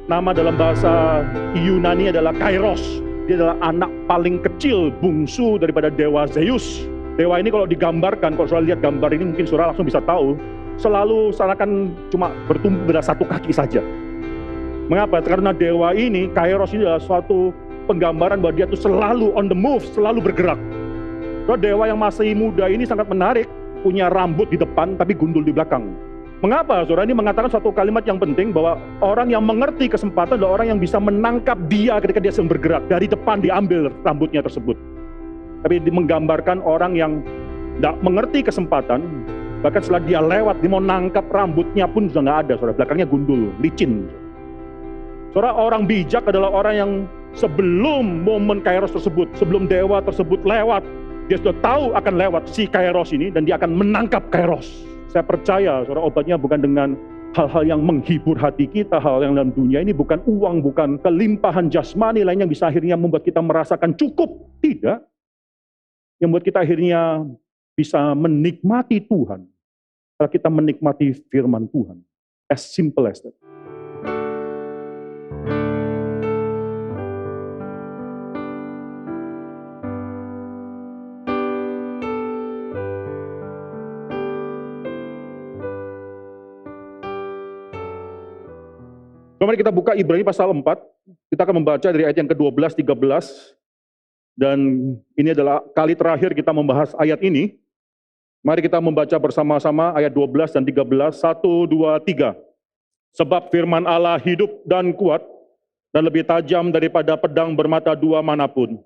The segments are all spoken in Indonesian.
Nama dalam bahasa Yunani adalah Kairos. Dia adalah anak paling kecil, bungsu daripada dewa Zeus. Dewa ini kalau digambarkan, kalau saudara lihat gambar ini mungkin saudara langsung bisa tahu, selalu seakan cuma bertumbuh pada satu kaki saja. Mengapa? Karena dewa ini, Kairos ini adalah suatu penggambaran bahwa dia itu selalu on the move, selalu bergerak. So, dewa yang masih muda ini sangat menarik, punya rambut di depan tapi gundul di belakang. Mengapa? Saudara, ini mengatakan suatu kalimat yang penting bahwa orang yang mengerti kesempatan adalah orang yang bisa menangkap dia ketika dia sedang bergerak. Dari depan diambil rambutnya tersebut. Tapi menggambarkan orang yang tidak mengerti kesempatan, bahkan setelah dia lewat, dia mau nangkap rambutnya pun sudah nggak ada. Saudara, belakangnya gundul, licin. Saudara, orang bijak adalah orang yang sebelum momen Kairos tersebut, sebelum dewa tersebut lewat, dia sudah tahu akan lewat si Kairos ini dan dia akan menangkap Kairos. Saya percaya, saudara, obatnya bukan dengan hal-hal yang menghibur hati kita, hal yang dalam dunia ini bukan uang, bukan kelimpahan jasmani lain yang bisa akhirnya membuat kita merasakan cukup. Tidak. Yang membuat kita akhirnya bisa menikmati Tuhan. Kalau kita menikmati firman Tuhan. As simple as that. Mari kita buka Ibrani pasal 4, kita akan membaca dari ayat yang ke-12, 13, dan ini adalah kali terakhir kita membahas ayat ini. Mari kita membaca bersama-sama ayat 12 dan 13, 1, 2, 3. Sebab firman Allah hidup dan kuat, dan lebih tajam daripada pedang bermata dua manapun,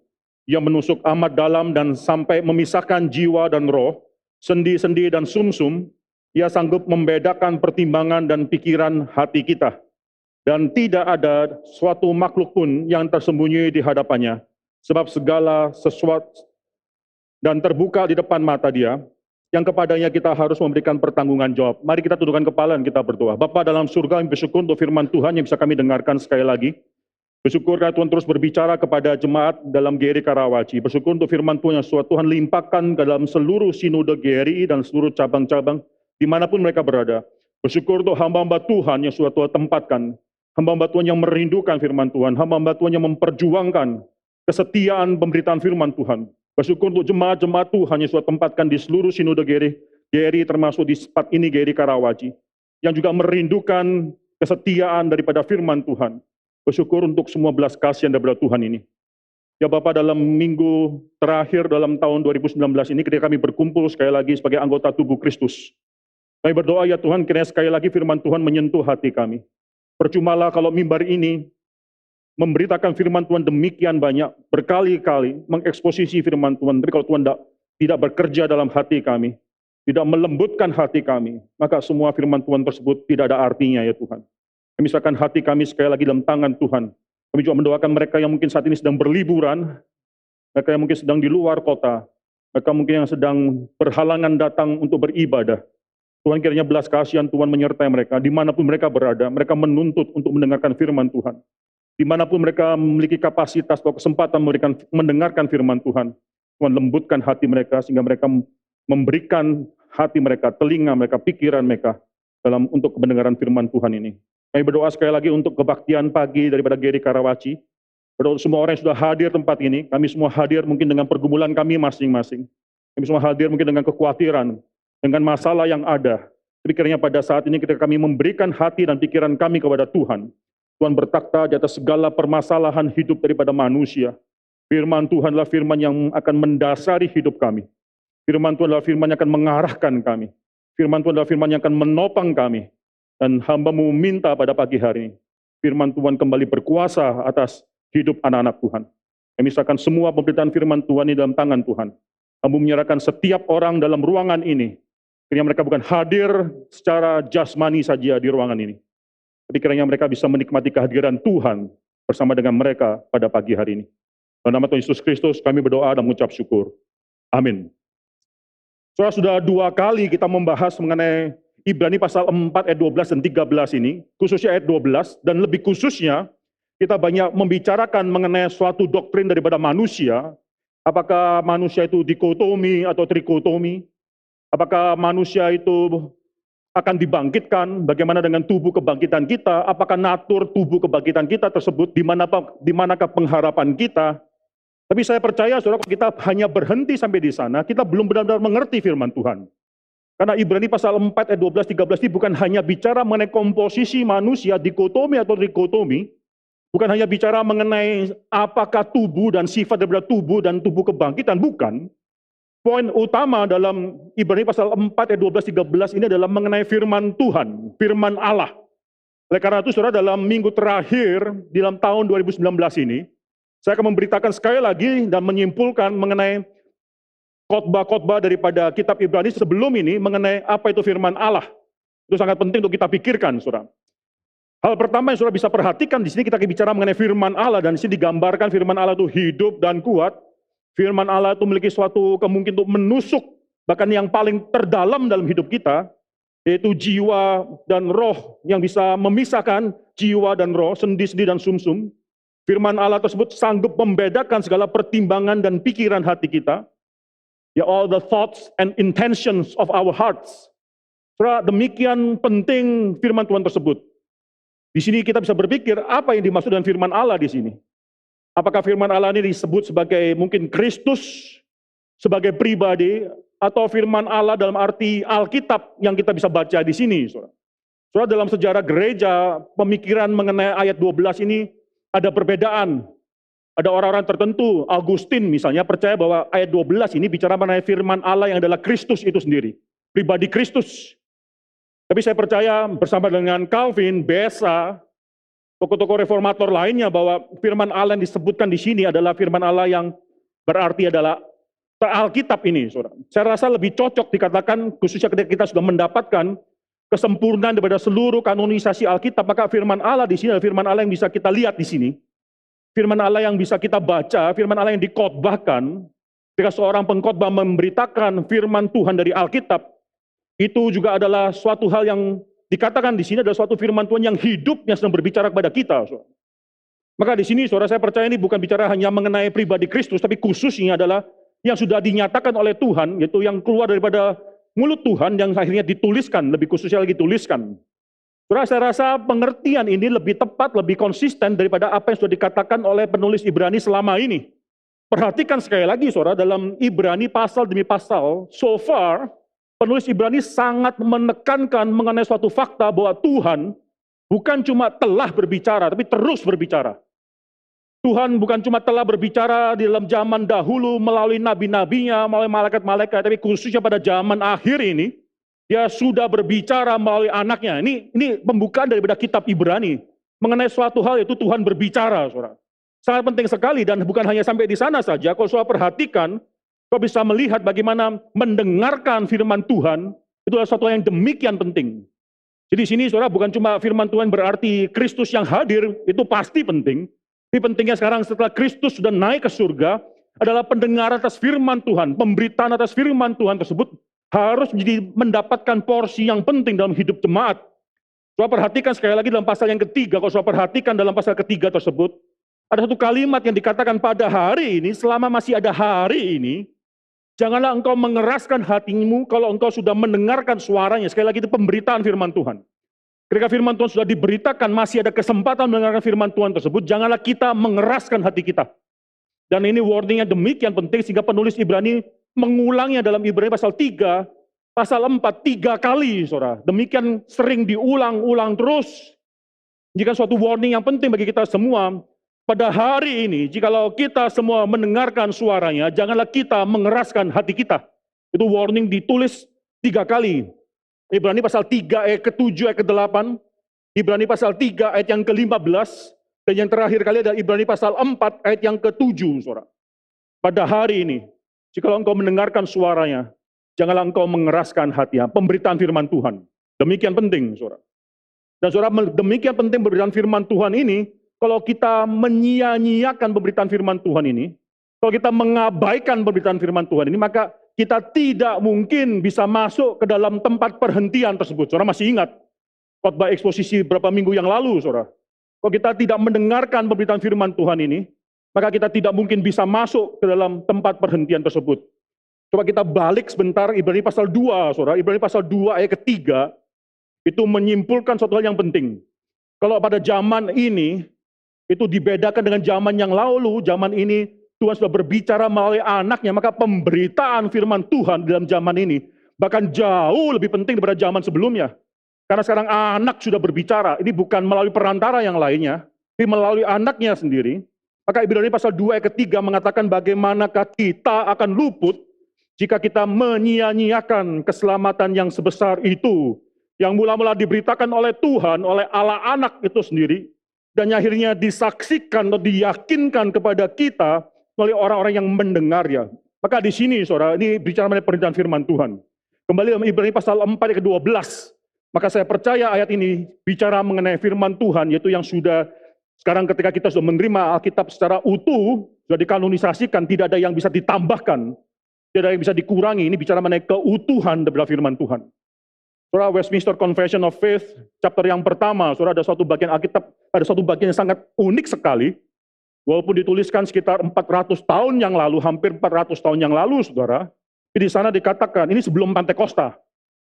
yang menusuk amat dalam dan sampai memisahkan jiwa dan roh, sendi-sendi dan sumsum, ia sanggup membedakan pertimbangan dan pikiran hati kita. Dan tidak ada suatu makhluk pun yang tersembunyi di hadapannya, sebab segala sesuatu dan terbuka di depan mata dia, yang kepadanya kita harus memberikan pertanggungan jawab. Mari kita tundukkan kepala dan kita berdoa. Bapa dalam surga, kami bersyukur untuk firman Tuhan yang bisa kami dengarkan sekali lagi. Bersyukur karena Tuhan terus berbicara kepada jemaat dalam GRI Karawaci. Bersyukur untuk firman Tuhan yang Tuhan limpahkan ke dalam seluruh sinode GRI dan seluruh cabang-cabang dimanapun mereka berada. Bersyukur untuk hamba-hamba Tuhan yang Tuhan tempatkan. Hamba-hamba Tuhan yang merindukan firman Tuhan, hamba-hamba Tuhan yang memperjuangkan kesetiaan pemberitaan firman Tuhan. Bersyukur untuk jemaat-jemaat Tuhan yang sudah tempatkan di seluruh sinode GRI termasuk di spot ini GRI Karawaci, yang juga merindukan kesetiaan daripada firman Tuhan. Bersyukur untuk semua belas kasihan daripada Tuhan ini. Ya Bapak, dalam minggu terakhir dalam tahun 2019 ini ketika kami berkumpul sekali lagi sebagai anggota tubuh Kristus, kami berdoa ya Tuhan, kiranya sekali lagi firman Tuhan menyentuh hati kami. Percumalah kalau mimbar ini memberitakan firman Tuhan demikian banyak, berkali-kali mengeksposisi firman Tuhan, tapi kalau Tuhan tidak bekerja dalam hati kami, tidak melembutkan hati kami, maka semua firman Tuhan tersebut tidak ada artinya ya Tuhan. Kami serahkan hati kami sekali lagi dalam tangan Tuhan. Kami juga mendoakan mereka yang mungkin saat ini sedang berliburan, mereka yang mungkin sedang di luar kota, mereka mungkin yang sedang berhalangan datang untuk beribadah. Tuhan kiranya belas kasihan Tuhan menyertai mereka, dimanapun mereka berada, mereka menuntut untuk mendengarkan firman Tuhan. Dimanapun mereka memiliki kapasitas atau kesempatan mendengarkan firman Tuhan, Tuhan lembutkan hati mereka sehingga mereka memberikan hati mereka, telinga mereka, pikiran mereka untuk mendengarkan firman Tuhan ini. Kami berdoa sekali lagi untuk kebaktian pagi daripada GRI Karawaci. Berdoa semua orang yang sudah hadir tempat ini, kami semua hadir mungkin dengan pergumulan kami masing-masing. Kami semua hadir mungkin dengan kekhawatiran, dengan masalah yang ada. Tapi kiranya pada saat ini ketika kami memberikan hati dan pikiran kami kepada Tuhan, Tuhan bertakhta di atas segala permasalahan hidup daripada manusia. Firman Tuhan adalah firman yang akan mendasari hidup kami. Firman Tuhan adalah firman yang akan mengarahkan kami. Firman Tuhan adalah firman yang akan menopang kami. Dan hamba-Mu minta pada pagi hari ini, firman Tuhan kembali berkuasa atas hidup anak-anak Tuhan. Kami serahkan semua pemberitaan firman Tuhan ini dalam tangan Tuhan. Hamba menyerahkan setiap orang dalam ruangan ini, kiranya mereka bukan hadir secara jasmani saja di ruangan ini, tapi kiranya mereka bisa menikmati kehadiran Tuhan bersama dengan mereka pada pagi hari ini. Dalam nama Tuhan Yesus Kristus kami berdoa dan mengucap syukur. Amin. Saudara, sudah 2 kali kita membahas mengenai Ibrani pasal 4 ayat 12 dan 13 ini, khususnya ayat 12, dan lebih khususnya kita banyak membicarakan mengenai suatu doktrin daripada manusia. Apakah manusia itu dikotomi atau trikotomi? Apakah manusia itu akan dibangkitkan, bagaimana dengan tubuh kebangkitan kita, apakah natur tubuh kebangkitan kita tersebut, di manakah pengharapan kita. Tapi saya percaya saudara, kalau kita hanya berhenti sampai di sana, kita belum benar-benar mengerti firman Tuhan. Karena Ibrani pasal 4 ayat 12-13 ini bukan hanya bicara mengenai komposisi manusia, dikotomi atau trikotomi, bukan hanya bicara mengenai apakah tubuh dan sifat daripada tubuh dan tubuh kebangkitan, bukan. Poin utama dalam Ibrani pasal 4 ayat 12-13 ini adalah mengenai firman Tuhan, firman Allah. Oleh karena itu saudara, dalam minggu terakhir di dalam tahun 2019 ini, saya akan memberitakan sekali lagi dan menyimpulkan mengenai khotbah-khotbah daripada kitab Ibrani sebelum ini mengenai apa itu firman Allah. Itu sangat penting untuk kita pikirkan, saudara. Hal pertama yang saudara bisa perhatikan di sini, kita bicara mengenai firman Allah, dan di sini digambarkan firman Allah itu hidup dan kuat. Firman Allah itu memiliki suatu kemungkinan untuk menusuk bahkan yang paling terdalam dalam hidup kita, yaitu jiwa dan roh, yang bisa memisahkan jiwa dan roh, sendi-sendi dan sumsum. Firman Allah tersebut sanggup membedakan segala pertimbangan dan pikiran hati kita. Ya, all the thoughts and intentions of our hearts. Saudara, demikian penting firman Tuhan tersebut. Di sini kita bisa berpikir apa yang dimaksud dengan firman Allah di sini. Apakah firman Allah ini disebut sebagai mungkin Kristus sebagai pribadi, atau firman Allah dalam arti Alkitab yang kita bisa baca di sini, saudara. Saudara, dalam sejarah gereja, pemikiran mengenai ayat 12 ini ada perbedaan. Ada orang-orang tertentu, Augustin misalnya, percaya bahwa ayat 12 ini bicara mengenai firman Allah yang adalah Kristus itu sendiri, pribadi Kristus. Tapi saya percaya bersama dengan Calvin, Beza, tokoh-tokoh reformator lainnya, bahwa firman Allah yang disebutkan di sini adalah firman Allah yang berarti adalah Alkitab ini, saudara. Saya rasa lebih cocok dikatakan, khususnya ketika kita sudah mendapatkan kesempurnaan daripada seluruh kanonisasi Alkitab, maka firman Allah di sini adalah firman Allah yang bisa kita lihat di sini. Firman Allah yang bisa kita baca, firman Allah yang dikhotbahkan. Ketika seorang pengkhotbah memberitakan firman Tuhan dari Alkitab, itu juga adalah suatu hal yang dikatakan di sini adalah suatu firman Tuhan yang hidupnya sedang berbicara kepada kita. Saudara. Maka di sini, saudara, saya percaya ini bukan bicara hanya mengenai pribadi Kristus, tapi khususnya adalah yang sudah dinyatakan oleh Tuhan, yaitu yang keluar daripada mulut Tuhan, yang akhirnya dituliskan, lebih khususnya lagi tuliskan. Saudara, saya rasa pengertian ini lebih tepat, lebih konsisten daripada apa yang sudah dikatakan oleh penulis Ibrani selama ini. Perhatikan sekali lagi, saudara, dalam Ibrani pasal demi pasal, so far, penulis Ibrani sangat menekankan mengenai suatu fakta bahwa Tuhan bukan cuma telah berbicara, tapi terus berbicara. Tuhan bukan cuma telah berbicara di dalam zaman dahulu melalui nabi-nabinya, melalui malaikat-malaikat, tapi khususnya pada zaman akhir ini, dia sudah berbicara melalui anaknya. Ini pembukaan daripada kitab Ibrani. Mengenai suatu hal itu Tuhan berbicara, saudara. Sangat penting sekali, dan bukan hanya sampai di sana saja. Kalau saudara perhatikan, kau bisa melihat bagaimana mendengarkan firman Tuhan, itu adalah suatu yang demikian penting. Jadi di sini saudara, bukan cuma firman Tuhan berarti Kristus yang hadir, itu pasti penting. Tapi pentingnya sekarang setelah Kristus sudah naik ke surga, adalah pendengaran atas firman Tuhan, pemberitaan atas firman Tuhan tersebut, harus mendapatkan porsi yang penting dalam hidup jemaat. Saudara perhatikan sekali lagi dalam pasal yang ketiga, kalau saudara perhatikan dalam pasal ketiga tersebut, ada satu kalimat yang dikatakan pada hari ini, selama masih ada hari ini, janganlah engkau mengeraskan hatimu kalau engkau sudah mendengarkan suaranya. Sekali lagi itu pemberitaan firman Tuhan. Ketika firman Tuhan sudah diberitakan, masih ada kesempatan mendengarkan firman Tuhan tersebut, janganlah kita mengeraskan hati kita. Dan ini warningnya demikian penting sehingga penulis Ibrani mengulangnya dalam Ibrani pasal 3, pasal 4, 3 kali, saudara. Demikian sering diulang-ulang terus. Jika suatu warning yang penting bagi kita semua, pada hari ini, jikalau kita semua mendengarkan suaranya, janganlah kita mengeraskan hati kita. Itu warning ditulis 3 kali. Ibrani pasal 3 ayat ke-7, ayat ke-8. Ibrani pasal 3 ayat yang ke-15. Dan yang terakhir kali adalah Ibrani pasal 4 ayat yang ke-7, saudara. Pada hari ini, jikalau engkau mendengarkan suaranya, janganlah engkau mengeraskan hati. Pemberitaan firman Tuhan. Demikian penting, saudara. Dan saudara, demikian penting pemberitaan firman Tuhan ini, kalau kita menyia-nyiakan pemberitaan firman Tuhan ini, kalau kita mengabaikan pemberitaan firman Tuhan ini, maka kita tidak mungkin bisa masuk ke dalam tempat perhentian tersebut. Saudara masih ingat khotbah eksposisi beberapa minggu yang lalu, saudara. Kalau kita tidak mendengarkan pemberitaan firman Tuhan ini, maka kita tidak mungkin bisa masuk ke dalam tempat perhentian tersebut. Coba kita balik sebentar, Ibrani pasal 2, saudara. Ibrani pasal 2 ayat ketiga. itu menyimpulkan suatu hal yang penting. Kalau pada zaman ini, itu dibedakan dengan zaman yang lalu, zaman ini Tuhan sudah berbicara melalui anaknya, maka pemberitaan firman Tuhan dalam zaman ini bahkan jauh lebih penting daripada zaman sebelumnya. Karena sekarang anak sudah berbicara, ini bukan melalui perantara yang lainnya, tapi melalui anaknya sendiri. Maka Ibrani pasal 2 ayat ketiga mengatakan bagaimanakah kita akan luput jika kita menyia-nyiakan keselamatan yang sebesar itu, yang mula-mula diberitakan oleh Tuhan, oleh Allah anak itu sendiri, dan akhirnya disaksikan atau diyakinkan kepada kita oleh orang-orang yang mendengar ya. Maka di sini saudara, ini bicara mengenai perintahan firman Tuhan. Kembali dalam Ibrani pasal 4 ayat ke-12, maka saya percaya ayat ini bicara mengenai firman Tuhan, yaitu yang sudah sekarang ketika kita sudah menerima Alkitab secara utuh, sudah dikanonisasikan, tidak ada yang bisa ditambahkan, tidak ada yang bisa dikurangi. Ini bicara mengenai keutuhan daripada firman Tuhan. Saudara, Westminster Confession of Faith, chapter yang pertama, saudara, ada suatu bagian Alkitab, ada suatu bagian yang sangat unik sekali, walaupun dituliskan sekitar 400 tahun yang lalu, hampir 400 tahun yang lalu, saudara, di sana dikatakan, ini sebelum Pantekosta,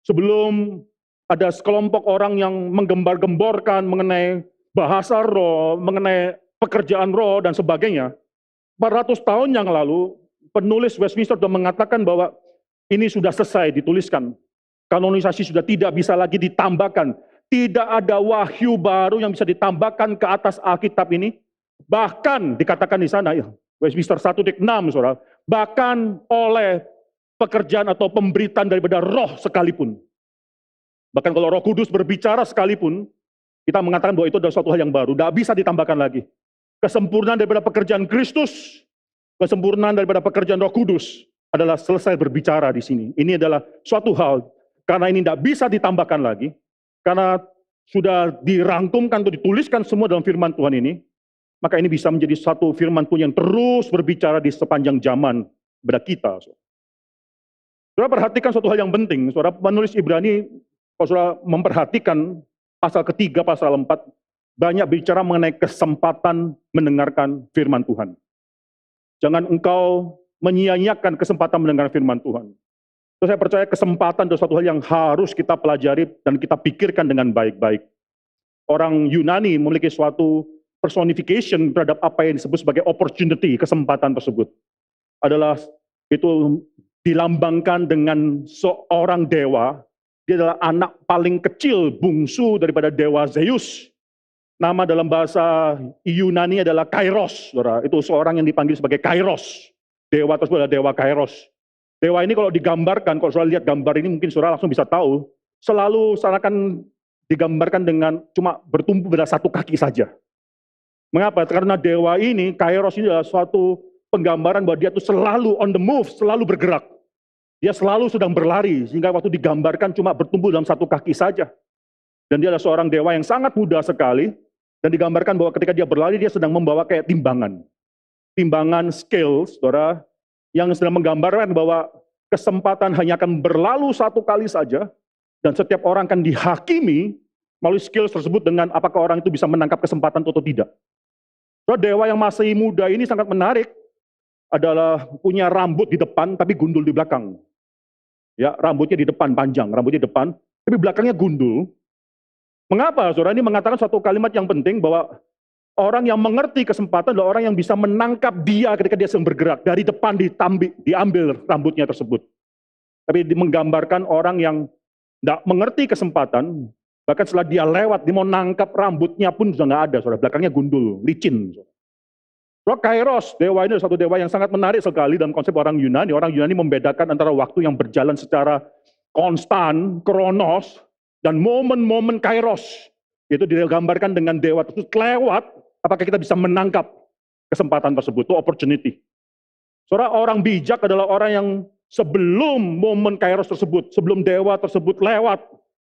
sebelum ada sekelompok orang yang menggembar-gemborkan mengenai bahasa roh, mengenai pekerjaan roh, dan sebagainya. 400 tahun yang lalu, penulis Westminster sudah mengatakan bahwa ini sudah selesai dituliskan. Kanonisasi sudah tidak bisa lagi ditambahkan. Tidak ada wahyu baru yang bisa ditambahkan ke atas Alkitab ini. Bahkan dikatakan di sana, Westminster 1:6, saudara, bahkan oleh pekerjaan atau pemberitaan daripada roh sekalipun. Bahkan kalau Roh Kudus berbicara sekalipun, kita mengatakan bahwa itu adalah suatu hal yang baru, tidak bisa ditambahkan lagi. Kesempurnaan daripada pekerjaan Kristus, kesempurnaan daripada pekerjaan Roh Kudus adalah selesai berbicara di sini. Ini adalah suatu hal, karena ini tidak bisa ditambahkan lagi, karena sudah dirangkumkan atau dituliskan semua dalam firman Tuhan ini, maka ini bisa menjadi satu firman Tuhan yang terus berbicara di sepanjang zaman kepada kita. Saudara perhatikan suatu hal yang penting, saudara penulis Ibrani, kalau saudara memperhatikan pasal ketiga, pasal 4, banyak bicara mengenai kesempatan mendengarkan firman Tuhan. Jangan engkau menyia-nyiakan kesempatan mendengar firman Tuhan. So, saya percaya kesempatan adalah suatu hal yang harus kita pelajari dan kita pikirkan dengan baik-baik. Orang Yunani memiliki suatu personification terhadap apa yang disebut sebagai opportunity, kesempatan tersebut. Adalah itu dilambangkan dengan seorang dewa. Dia adalah anak paling kecil, bungsu daripada dewa Zeus. Nama dalam bahasa Yunani adalah Kairos. Saudara. Itu seorang yang dipanggil sebagai Kairos. Dewa tersebut adalah dewa Kairos. Dewa ini kalau digambarkan, kalau saudara lihat gambar ini mungkin saudara langsung bisa tahu, selalu seakan digambarkan dengan cuma bertumbuh pada satu kaki saja. Mengapa? Karena dewa ini, Kairos ini adalah suatu penggambaran bahwa dia itu selalu on the move, selalu bergerak. Dia selalu sedang berlari, sehingga waktu digambarkan cuma bertumbuh dalam satu kaki saja. Dan dia adalah seorang dewa yang sangat muda sekali, dan digambarkan bahwa ketika dia berlari, dia sedang membawa kayak timbangan. Timbangan scale, saudara, yang sedang menggambarkan bahwa kesempatan hanya akan berlalu satu kali saja, dan setiap orang akan dihakimi melalui skill tersebut dengan apakah orang itu bisa menangkap kesempatan atau tidak. Saudara, dewa yang masih muda ini sangat menarik, adalah punya rambut di depan, tapi gundul di belakang. Ya, rambutnya di depan panjang, rambutnya di depan, tapi belakangnya gundul. Mengapa? Saudara, ini mengatakan suatu kalimat yang penting bahwa orang yang mengerti kesempatan adalah orang yang bisa menangkap dia ketika dia sedang bergerak. Dari depan diambil rambutnya tersebut. Tapi menggambarkan orang yang tidak mengerti kesempatan, bahkan setelah dia lewat, dia mau nangkap rambutnya pun sudah nggak ada. Saudara, belakangnya gundul, licin. Saudara, Kairos, dewa ini adalah satu dewa yang sangat menarik sekali dalam konsep orang Yunani. Orang Yunani membedakan antara waktu yang berjalan secara konstan, kronos, dan momen-momen Kairos. Itu digambarkan dengan dewa tersebut lewat, apakah kita bisa menangkap kesempatan tersebut, itu opportunity. Saudara, orang bijak adalah orang yang sebelum momen Kairos tersebut, sebelum dewa tersebut lewat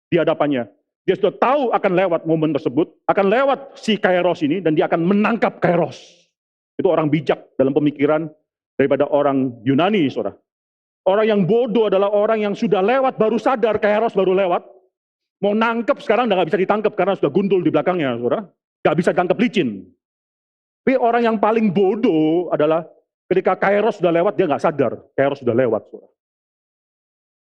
di hadapannya, dia sudah tahu akan lewat momen tersebut, akan lewat si Kairos ini, dan dia akan menangkap Kairos. Itu orang bijak dalam pemikiran daripada orang Yunani, saudara. Orang yang bodoh adalah orang yang sudah lewat, baru sadar, Kairos baru lewat. Mau nangkep sekarang udah gak bisa ditangkap karena sudah gundul di belakangnya, saudara. Gak bisa ditangkap licin. Tapi orang yang paling bodoh adalah ketika Kairos sudah lewat, dia gak sadar, Kairos sudah lewat, saudara.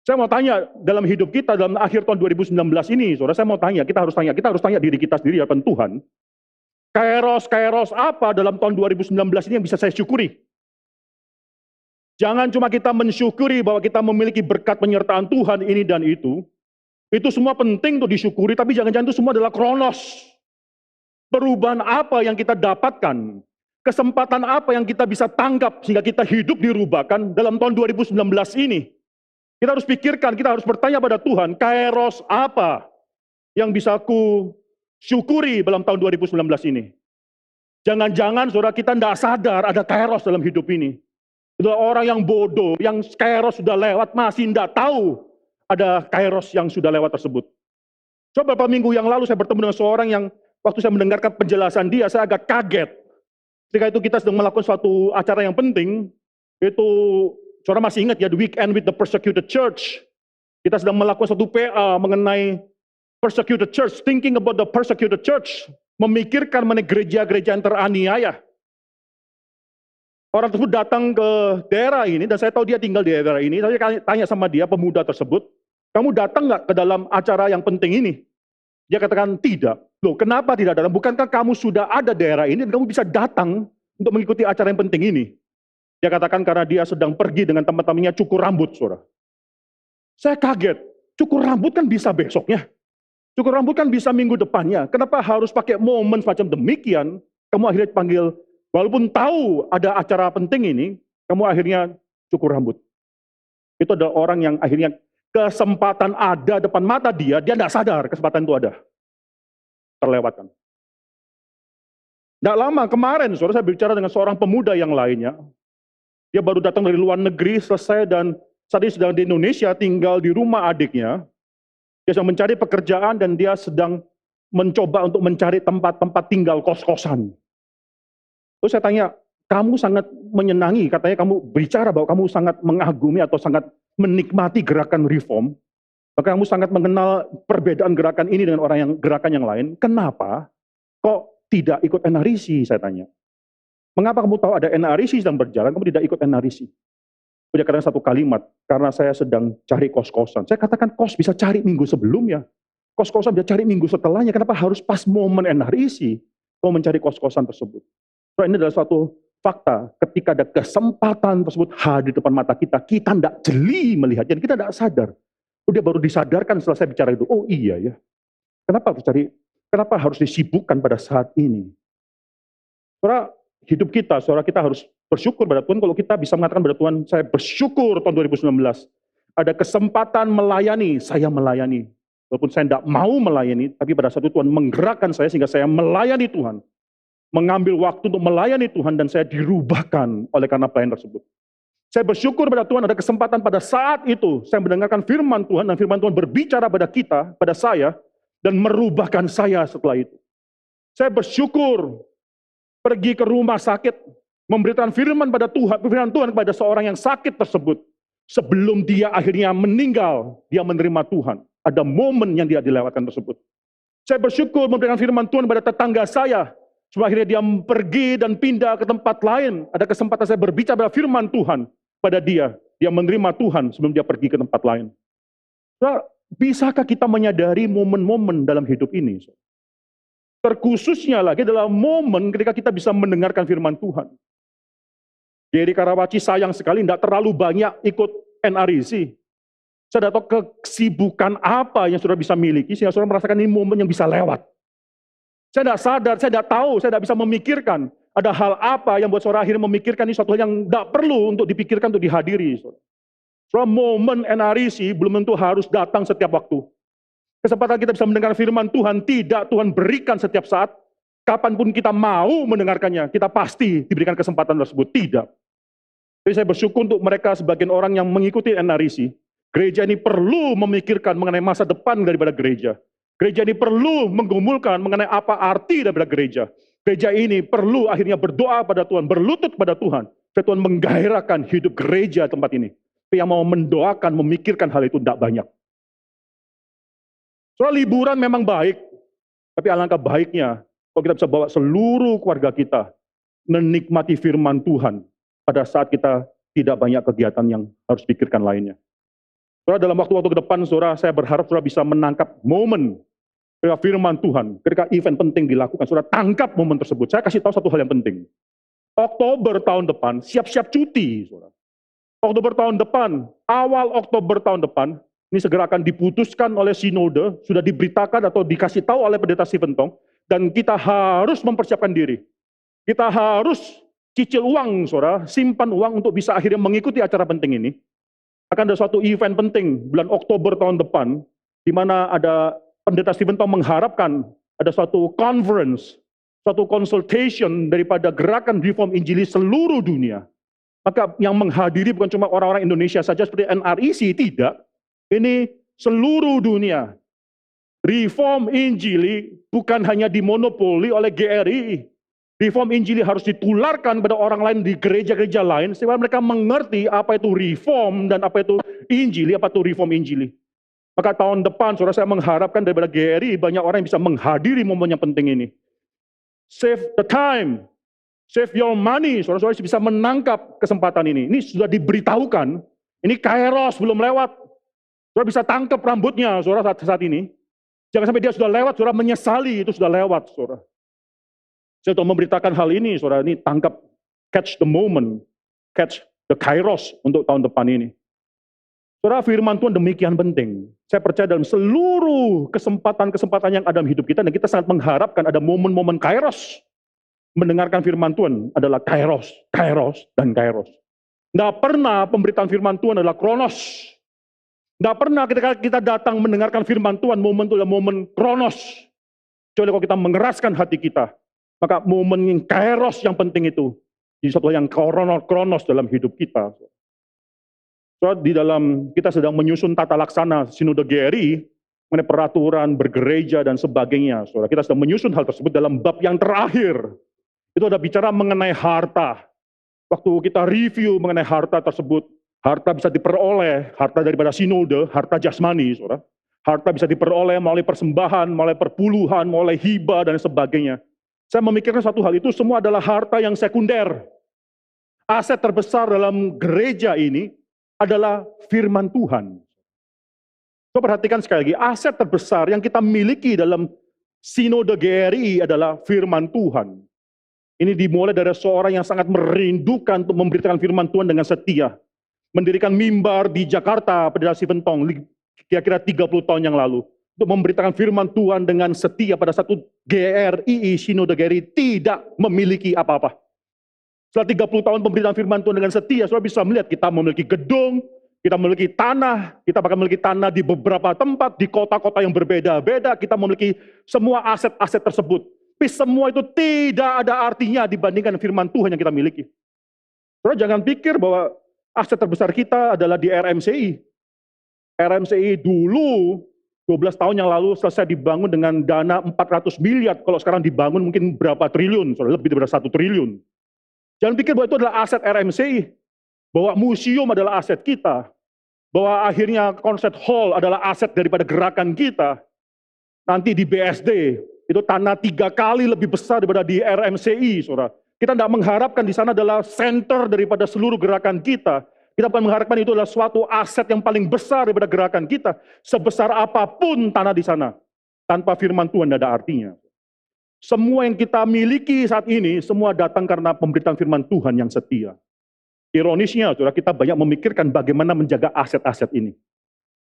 Saya mau tanya, dalam hidup kita, dalam akhir tahun 2019 ini, saudara, saya mau tanya, kita harus tanya diri kita sendiri, hadapan Tuhan. Kairos apa dalam tahun 2019 ini yang bisa saya syukuri? Jangan cuma kita mensyukuri bahwa kita memiliki berkat penyertaan Tuhan ini dan itu semua penting untuk disyukuri, tapi jangan-jangan itu semua adalah kronos. Perubahan apa yang kita dapatkan? Kesempatan apa yang kita bisa tangkap sehingga kita hidup dirubahkan dalam tahun 2019 ini? Kita harus pikirkan, kita harus bertanya pada Tuhan, kairos apa yang bisa ku syukuri dalam tahun 2019 ini? Jangan-jangan saudara kita tidak sadar ada kairos dalam hidup ini. Itulah orang yang bodoh, yang kairos sudah lewat, masih tidak tahu ada kairos yang sudah lewat tersebut. Coba beberapa minggu yang lalu saya bertemu dengan seorang yang waktu saya mendengarkan penjelasan dia, saya agak kaget. Ketika itu kita sedang melakukan suatu acara yang penting, itu saudara masih ingat ya, The Weekend with the Persecuted Church. Kita sedang melakukan suatu PA mengenai persecuted church, thinking about the persecuted church, memikirkan mengenai gereja-gereja yang teraniaya. Orang tersebut datang ke daerah ini, dan saya tahu dia tinggal di daerah ini. Saya tanya sama dia, pemuda tersebut, kamu datang nggak ke dalam acara yang penting ini? Dia katakan tidak. Loh, kenapa tidak datang? Bukankah kamu sudah ada daerah ini dan kamu bisa datang untuk mengikuti acara yang penting ini? Dia katakan karena dia sedang pergi dengan teman-temannya cukur rambut, saudara. Saya kaget, cukur rambut kan bisa besoknya. Cukur rambut kan bisa minggu depannya. Kenapa harus pakai momen semacam demikian? Kamu akhirnya panggil, walaupun tahu ada acara penting ini, kamu akhirnya cukur rambut. Itu ada orang yang akhirnya kesempatan ada depan mata dia tidak sadar kesempatan itu ada. Terlewatkan. Tidak lama kemarin, saudara, saya bicara dengan seorang pemuda yang lainnya. Dia baru datang dari luar negeri, selesai, dan saat ini sedang di Indonesia, tinggal di rumah adiknya. Dia sedang mencari pekerjaan dan dia sedang mencoba untuk mencari tempat-tempat tinggal kos-kosan. Terus saya tanya, kamu sangat menyenangi, katanya kamu bicara bahwa kamu sangat mengagumi atau sangat menikmati gerakan reform, maka kamu sangat mengenal perbedaan gerakan ini dengan gerakan yang lain. Kenapa? Kok tidak ikut NRIC? Saya tanya. Mengapa kamu tahu ada NRIC sedang berjalan, kamu tidak ikut NRIC? Dia katakan satu kalimat, karena saya sedang cari kos-kosan. Saya katakan kos bisa cari minggu sebelumnya. Kos-kosan bisa cari minggu setelahnya. Kenapa harus pas momen NRIC mau mencari kos-kosan tersebut? So, ini adalah suatu fakta. Ketika ada kesempatan tersebut hadir di depan mata kita tidak jeli melihatnya, kita tidak sadar. Dia baru disadarkan setelah saya bicara itu. Oh iya ya. Kenapa harus disibukkan pada saat ini? Saudara, hidup kita, saudara, kita harus bersyukur pada Tuhan. Kalau kita bisa mengatakan pada Tuhan, saya bersyukur tahun 2019. Ada kesempatan melayani, saya melayani. Walaupun saya tidak mau melayani, tapi pada saat itu Tuhan menggerakkan saya sehingga saya melayani Tuhan. Mengambil waktu untuk melayani Tuhan dan saya dirubahkan oleh karena pelayanan tersebut. Saya bersyukur pada Tuhan ada kesempatan pada saat itu saya mendengarkan firman Tuhan dan firman Tuhan berbicara pada kita, pada saya, dan merubahkan saya setelah itu. Saya bersyukur pergi ke rumah sakit, memberitakan firman Tuhan kepada seorang yang sakit tersebut. Sebelum dia akhirnya meninggal, dia menerima Tuhan. Ada momen yang dia dilewatkan tersebut. Saya bersyukur memberikan firman Tuhan pada tetangga saya, supaya akhirnya dia pergi dan pindah ke tempat lain. Ada kesempatan saya berbicara pada firman Tuhan pada dia. Dia menerima Tuhan sebelum dia pergi ke tempat lain. Nah, bisakah kita menyadari momen-momen dalam hidup ini? Terkhususnya lagi adalah momen ketika kita bisa mendengarkan firman Tuhan. Jadi Karawaci sayang sekali tidak terlalu banyak ikut NRIC. Saya tidak tahu kesibukan apa yang saudara bisa miliki, sehingga saudara merasakan ini momen yang bisa lewat. Saya tidak sadar, saya tidak tahu, saya tidak bisa memikirkan. Ada hal apa yang buat saudara akhirnya memikirkan ini suatu hal yang tidak perlu untuk dipikirkan, untuk dihadiri. Saudara, momen NRIC belum tentu harus datang setiap waktu. Kesempatan kita bisa mendengar firman Tuhan, tidak Tuhan berikan setiap saat. Kapanpun kita mau mendengarkannya, kita pasti diberikan kesempatan tersebut. Tidak. Jadi saya bersyukur untuk mereka sebagian orang yang mengikuti NRIC. Gereja ini perlu memikirkan mengenai masa depan daripada gereja. Gereja ini perlu menggumulkan mengenai apa arti daripada gereja. Gereja ini perlu akhirnya berdoa pada Tuhan, berlutut pada Tuhan. Supaya Tuhan menggairahkan hidup gereja tempat ini. Yang mau mendoakan, memikirkan hal itu tidak banyak. Soal liburan memang baik, tapi alangkah baiknya kalau kita bisa bawa seluruh keluarga kita menikmati firman Tuhan pada saat kita tidak banyak kegiatan yang harus pikirkan lainnya. Saudara, dalam waktu-waktu ke depan, saudara, saya berharap saudara bisa menangkap momen ketika firman Tuhan, ketika event penting dilakukan, saudara tangkap momen tersebut. Saya kasih tahu satu hal yang penting. Oktober tahun depan, siap-siap cuti, saudara. Oktober tahun depan, awal Oktober tahun depan, ini segera akan diputuskan oleh sinode, sudah diberitakan atau dikasih tahu oleh pendeta Stephen Tong, dan kita harus mempersiapkan diri. Kita harus cicil uang, saudara, simpan uang untuk bisa akhirnya mengikuti acara penting ini. Akan ada suatu event penting bulan Oktober tahun depan, di mana ada pendeta Stephen Tong mengharapkan ada suatu conference, suatu consultation daripada gerakan reform Injili seluruh dunia. Maka yang menghadiri bukan cuma orang-orang Indonesia saja seperti NRIC, tidak. Ini seluruh dunia. Reform Injili bukan hanya dimonopoli oleh GRI. Reform Injili harus ditularkan pada orang lain di gereja-gereja lain, sehingga mereka mengerti apa itu reform dan apa itu Injili, apa itu reform Injili. Maka tahun depan, saudara, saya mengharapkan daripada GRI, banyak orang yang bisa menghadiri momen yang penting ini. Save the time, save your money, saudara-saudara bisa menangkap kesempatan ini. Ini sudah diberitahukan, ini kairos belum lewat. Saudara bisa tangkap rambutnya, saudara, saat ini. Jangan sampai dia sudah lewat, saudara menyesali itu sudah lewat, saudara. Saya sudah memberitakan hal ini, saudara, ini tangkap, catch the moment, catch the kairos untuk tahun depan ini. Saudara, firman Tuhan demikian penting. Saya percaya dalam seluruh kesempatan-kesempatan yang ada dalam hidup kita, dan kita sangat mengharapkan ada momen-momen kairos. Mendengarkan firman Tuhan adalah kairos, kairos, dan kairos. Tidak pernah pemberitaan firman Tuhan adalah kronos. Tidak pernah ketika kita datang mendengarkan firman Tuhan, momen itu adalah momen kronos. Kecuali kalau kita mengeraskan hati kita, maka momen yang kairos yang penting itu, jadi satu yang kronos dalam hidup kita. So, di dalam kita sedang menyusun tata laksana Sinode GRI mengenai peraturan bergereja dan sebagainya. Saudara, kita sedang menyusun hal tersebut dalam bab yang terakhir. Itu ada bicara mengenai harta. Waktu kita review mengenai harta tersebut, harta bisa diperoleh, harta daripada sinode, harta jasmani, saudara. Harta bisa diperoleh melalui persembahan, melalui perpuluhan, melalui hibah dan sebagainya. Saya memikirkan satu hal itu semua adalah harta yang sekunder. Aset terbesar dalam gereja ini adalah firman Tuhan. Coba perhatikan sekali lagi, aset terbesar yang kita miliki dalam Sinode GRI adalah firman Tuhan. Ini dimulai dari seorang yang sangat merindukan untuk memberitakan firman Tuhan dengan setia. Mendirikan mimbar di Jakarta, pendeta Stephen Tong, kira-kira 30 tahun yang lalu. Untuk memberitakan firman Tuhan dengan setia pada satu GRI, Sinode GRI tidak memiliki apa-apa. Setelah 30 tahun pemberitaan firman Tuhan dengan setia, saudara bisa melihat kita memiliki gedung, kita memiliki tanah, kita bahkan memiliki tanah di beberapa tempat, di kota-kota yang berbeda-beda, kita memiliki semua aset-aset tersebut. Tapi semua itu tidak ada artinya dibandingkan firman Tuhan yang kita miliki. Saudara jangan pikir bahwa aset terbesar kita adalah di RMCI. RMCI dulu 12 tahun yang lalu selesai dibangun dengan dana 400 miliar, kalau sekarang dibangun mungkin berapa triliun, lebih dari 1 triliun. Jangan pikir bahwa itu adalah aset RMCI, bahwa museum adalah aset kita, bahwa akhirnya concert hall adalah aset daripada gerakan kita. Nanti di BSD, itu tanah 3 kali lebih besar daripada di RMCI, saudara. Kita tidak mengharapkan di sana adalah center daripada seluruh gerakan kita. Kita bukan mengharapkan itu adalah suatu aset yang paling besar daripada gerakan kita. Sebesar apapun tanah di sana, tanpa firman Tuhan tidak ada artinya. Semua yang kita miliki saat ini, semua datang karena pemberitaan firman Tuhan yang setia. Ironisnya, saudara, kita banyak memikirkan bagaimana menjaga aset-aset ini.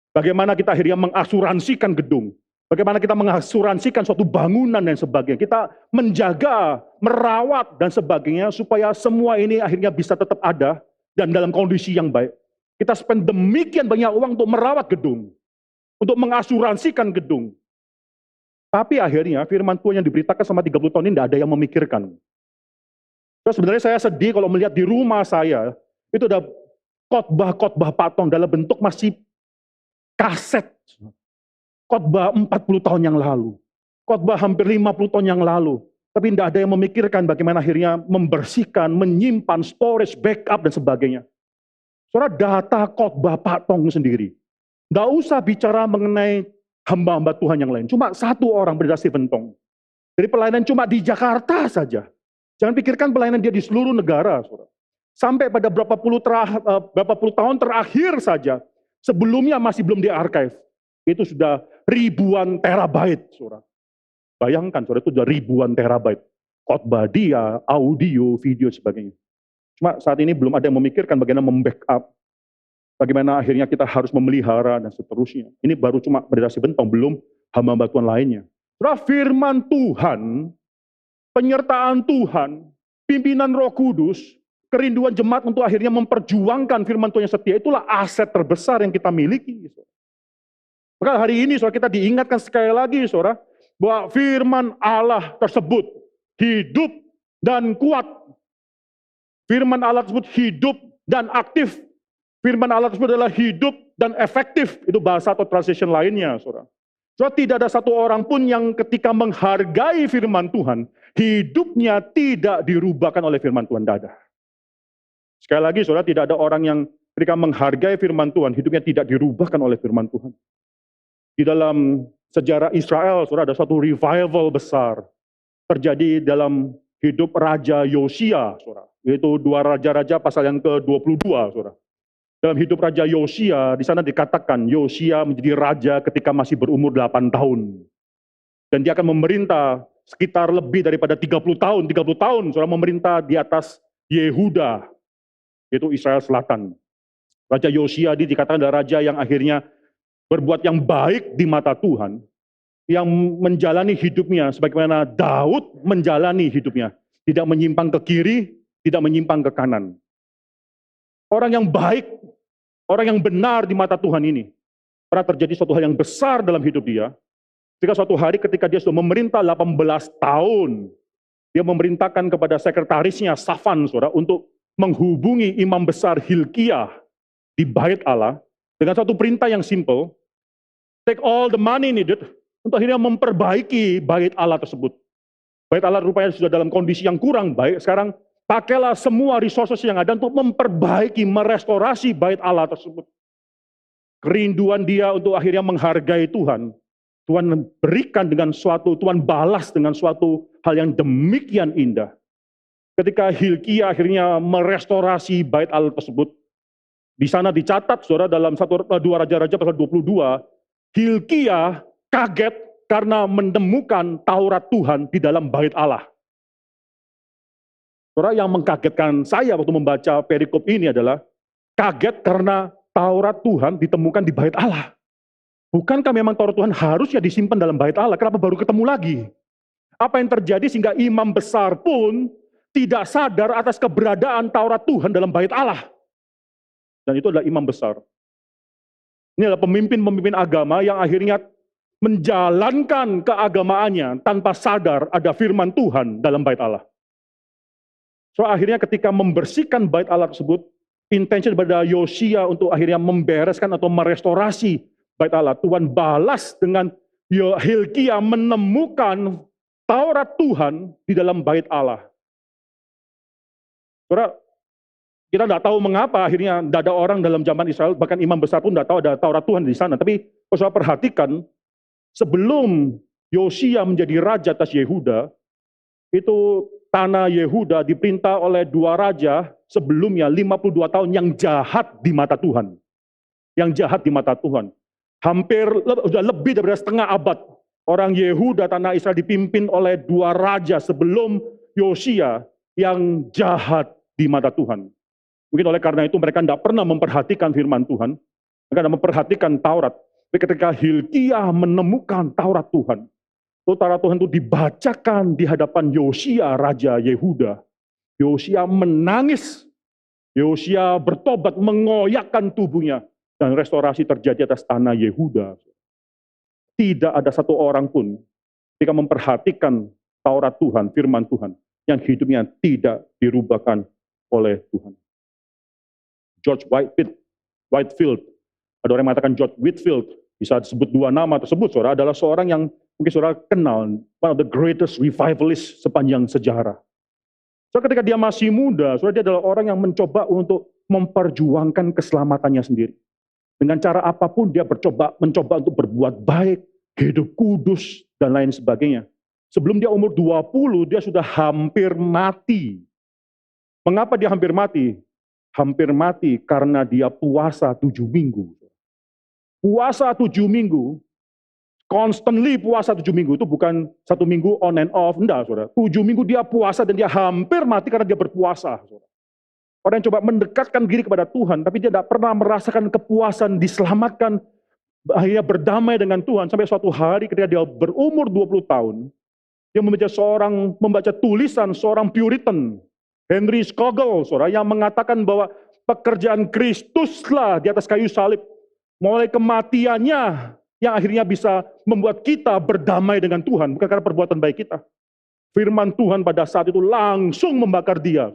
Bagaimana kita akhirnya mengasuransikan gedung. Bagaimana kita mengasuransikan suatu bangunan dan sebagainya. Kita menjaga, merawat dan sebagainya, supaya semua ini akhirnya bisa tetap ada dan dalam kondisi yang baik. Kita spend demikian banyak uang untuk merawat gedung, untuk mengasuransikan gedung. Tapi akhirnya firman Tuhan yang diberitakan selama 30 tahun ini tidak ada yang memikirkan. Terus sebenarnya saya sedih kalau melihat di rumah saya, itu ada khotbah-khotbah Pak Tong dalam bentuk masih kaset. Khotbah 40 tahun yang lalu. Khotbah hampir 50 tahun yang lalu. Tapi tidak ada yang memikirkan bagaimana akhirnya membersihkan, menyimpan, storage, backup dan sebagainya. Saudara, data khotbah Pak Tong sendiri. Tidak usah bicara mengenai hamba-hamba Tuhan yang lain. Cuma satu orang, pendeta Stephen Tong. Dari pelayanan cuma di Jakarta saja. Jangan pikirkan pelayanan dia di seluruh negara. Saudara. Sampai pada berapa puluh tahun terakhir saja. Sebelumnya masih belum di-archive. Itu sudah ribuan terabyte, saudara. Bayangkan, saudara, itu sudah ribuan terabyte. Khotbah dia, audio, video, sebagainya. Cuma saat ini belum ada yang memikirkan bagaimana membackup, bagaimana akhirnya kita harus memelihara, dan seterusnya. Ini baru cuma berdasi bentong, belum hamba Tuhan lainnya. Saudara, firman Tuhan, penyertaan Tuhan, pimpinan Roh Kudus, kerinduan jemaat untuk akhirnya memperjuangkan firman Tuhan yang setia, itulah aset terbesar yang kita miliki. Maka hari ini saudara, kita diingatkan sekali lagi saudara, bahwa firman Allah tersebut hidup dan kuat. Firman Allah tersebut hidup dan aktif. Firman Allah tersebut adalah hidup dan efektif. Itu bahasa atau translation lainnya saudara. Saudara, tidak ada satu orang pun yang ketika menghargai firman Tuhan, hidupnya tidak dirubahkan oleh firman Tuhan. Tidak ada. Sekali lagi saudara, tidak ada orang yang ketika menghargai firman Tuhan, hidupnya tidak dirubahkan oleh firman Tuhan. Di dalam sejarah Israel, saudara, ada satu revival besar terjadi dalam hidup Raja Yosia, saudara. Yaitu 2 Raja-Raja pasal yang ke-22, saudara. Dalam hidup Raja Yosia, di sana dikatakan Yosia menjadi raja ketika masih berumur 8 tahun. Dan dia akan memerintah sekitar lebih daripada 30 tahun, saudara, memerintah di atas Yehuda, yaitu Israel Selatan. Raja Yosia dikatakan adalah raja yang akhirnya berbuat yang baik di mata Tuhan, yang menjalani hidupnya sebagaimana Daud menjalani hidupnya, tidak menyimpang ke kiri, tidak menyimpang ke kanan. Orang yang baik, orang yang benar di mata Tuhan ini, pernah terjadi suatu hal yang besar dalam hidup dia, ketika suatu hari ketika dia sudah memerintah 18 tahun, dia memerintahkan kepada sekretarisnya Safan, saudara, untuk menghubungi imam besar Hilkiah di Bait Allah, dengan satu perintah yang simple, take all the money needed untuk akhirnya memperbaiki Bait Allah tersebut. Bait Allah rupanya sudah dalam kondisi yang kurang baik, sekarang pakailah semua resources yang ada untuk memperbaiki, merestorasi Bait Allah tersebut. Kerinduan dia untuk akhirnya menghargai Tuhan, Tuhan berikan dengan suatu, Tuhan balas dengan suatu hal yang demikian indah. Ketika Hilkiah akhirnya merestorasi Bait Allah tersebut, di sana dicatat saudara dalam 2 Raja-Raja pasal 22, Hilkiah kaget karena menemukan Taurat Tuhan di dalam Bait Allah. Saudara, yang mengkagetkan saya waktu membaca perikop ini adalah kaget karena Taurat Tuhan ditemukan di Bait Allah. Bukankah memang Taurat Tuhan harusnya disimpan dalam Bait Allah? Kenapa baru ketemu lagi? Apa yang terjadi sehingga imam besar pun tidak sadar atas keberadaan Taurat Tuhan dalam Bait Allah? Dan itu adalah imam besar. Ini adalah pemimpin-pemimpin agama yang akhirnya menjalankan keagamaannya tanpa sadar ada firman Tuhan dalam Bait Allah. So akhirnya ketika membersihkan Bait Allah tersebut, intensi daripada Yosia untuk akhirnya membereskan atau merestorasi Bait Allah, Tuhan balas dengan Hilkiah menemukan Taurat Tuhan di dalam Bait Allah. Saudara, kita tidak tahu mengapa akhirnya tidak ada orang dalam zaman Israel, bahkan imam besar pun tidak tahu ada Taurat Tuhan di sana. Tapi kalau saya perhatikan, sebelum Yosia menjadi raja atas Yehuda, itu tanah Yehuda diperintah oleh 2 raja sebelumnya 52 tahun yang jahat di mata Tuhan. Yang jahat di mata Tuhan. Hampir sudah lebih dari setengah abad orang Yehuda tanah Israel dipimpin oleh 2 raja sebelum Yosia yang jahat di mata Tuhan. Mungkin oleh karena itu mereka tidak pernah memperhatikan firman Tuhan, mereka tidak memperhatikan Taurat. Tapi ketika Hilkiah menemukan Taurat Tuhan, Taurat Tuhan itu dibacakan di hadapan Yosia, Raja Yehuda. Yosia menangis, Yosia bertobat, mengoyakkan tubuhnya, dan restorasi terjadi atas tanah Yehuda. Tidak ada satu orang pun ketika memperhatikan Taurat Tuhan, firman Tuhan, yang hidupnya tidak dirubahkan oleh Tuhan. George Whitefield, ada orang yang mengatakan George Whitefield, bisa disebut 2 nama tersebut, saudara, adalah seorang yang mungkin saudara kenal, one of the greatest revivalist sepanjang sejarah. So, ketika dia masih muda, saudara, dia adalah orang yang mencoba untuk memperjuangkan keselamatannya sendiri. Dengan cara apapun dia mencoba untuk berbuat baik, hidup kudus, dan lain sebagainya. Sebelum dia umur 20, dia sudah hampir mati. Mengapa dia hampir mati? Hampir mati karena dia puasa 7 minggu. Puasa 7 minggu, constantly puasa 7 minggu, itu bukan 1 minggu on and off, enggak saudara. 7 minggu dia puasa dan dia hampir mati karena dia berpuasa. Saudara. Orang yang coba mendekatkan diri kepada Tuhan, tapi dia tidak pernah merasakan kepuasan, diselamatkan, akhirnya berdamai dengan Tuhan, sampai suatu hari ketika dia berumur 20 tahun, dia membaca tulisan seorang Puritan, Henry Scougal, saudara, yang mengatakan bahwa pekerjaan Kristuslah di atas kayu salib, mulai kematiannya, yang akhirnya bisa membuat kita berdamai dengan Tuhan, bukan karena perbuatan baik kita. Firman Tuhan pada saat itu langsung membakar dia,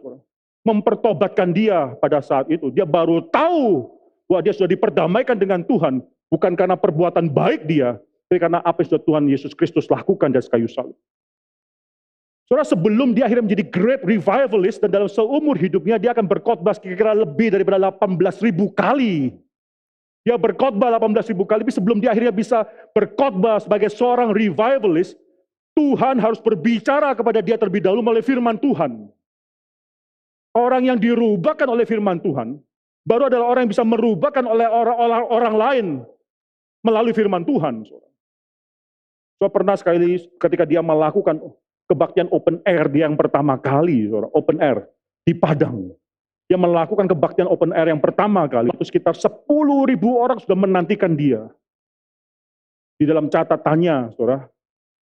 mempertobatkan dia pada saat itu. Dia baru tahu bahwa dia sudah diperdamaikan dengan Tuhan, bukan karena perbuatan baik dia, tapi karena apa yang sudah Tuhan Yesus Kristus lakukan di atas kayu salib. Saudara, sebelum dia akhirnya menjadi great revivalist, dan dalam seumur hidupnya dia akan berkhotbah kira-kira lebih daripada 18.000 kali. Dia berkhotbah 18.000 kali, tapi sebelum dia akhirnya bisa berkhotbah sebagai seorang revivalist, Tuhan harus berbicara kepada dia terlebih dahulu melalui firman Tuhan. Orang yang dirubahkan oleh firman Tuhan, baru adalah orang yang bisa merubahkan oleh orang lain melalui firman Tuhan. So, pernah sekali ketika dia melakukan kebaktian open air dia yang pertama kali, open air di Padang. Dia melakukan kebaktian open air yang pertama kali. Sekitar 10.000 orang sudah menantikan dia. Di dalam catatannya, saudara,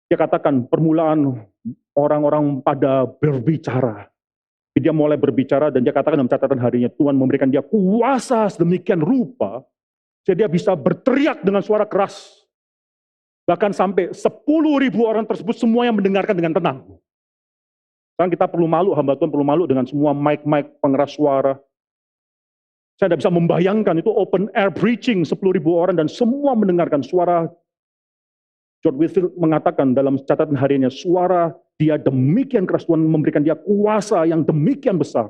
dia katakan permulaan orang-orang pada berbicara. Dia mulai berbicara dan dia katakan dalam catatan harinya, Tuhan memberikan dia kuasa sedemikian rupa, sehingga dia bisa berteriak dengan suara keras. Bahkan sampai 10.000 orang tersebut semuanya mendengarkan dengan tenang. Sekarang kita perlu malu, hamba Tuhan perlu malu dengan semua mic-mic pengeras suara. Saya tidak bisa membayangkan itu open air preaching 10.000 orang dan semua mendengarkan suara. George Whitefield mengatakan dalam catatan harinya, suara dia demikian keras, Tuhan memberikan dia kuasa yang demikian besar.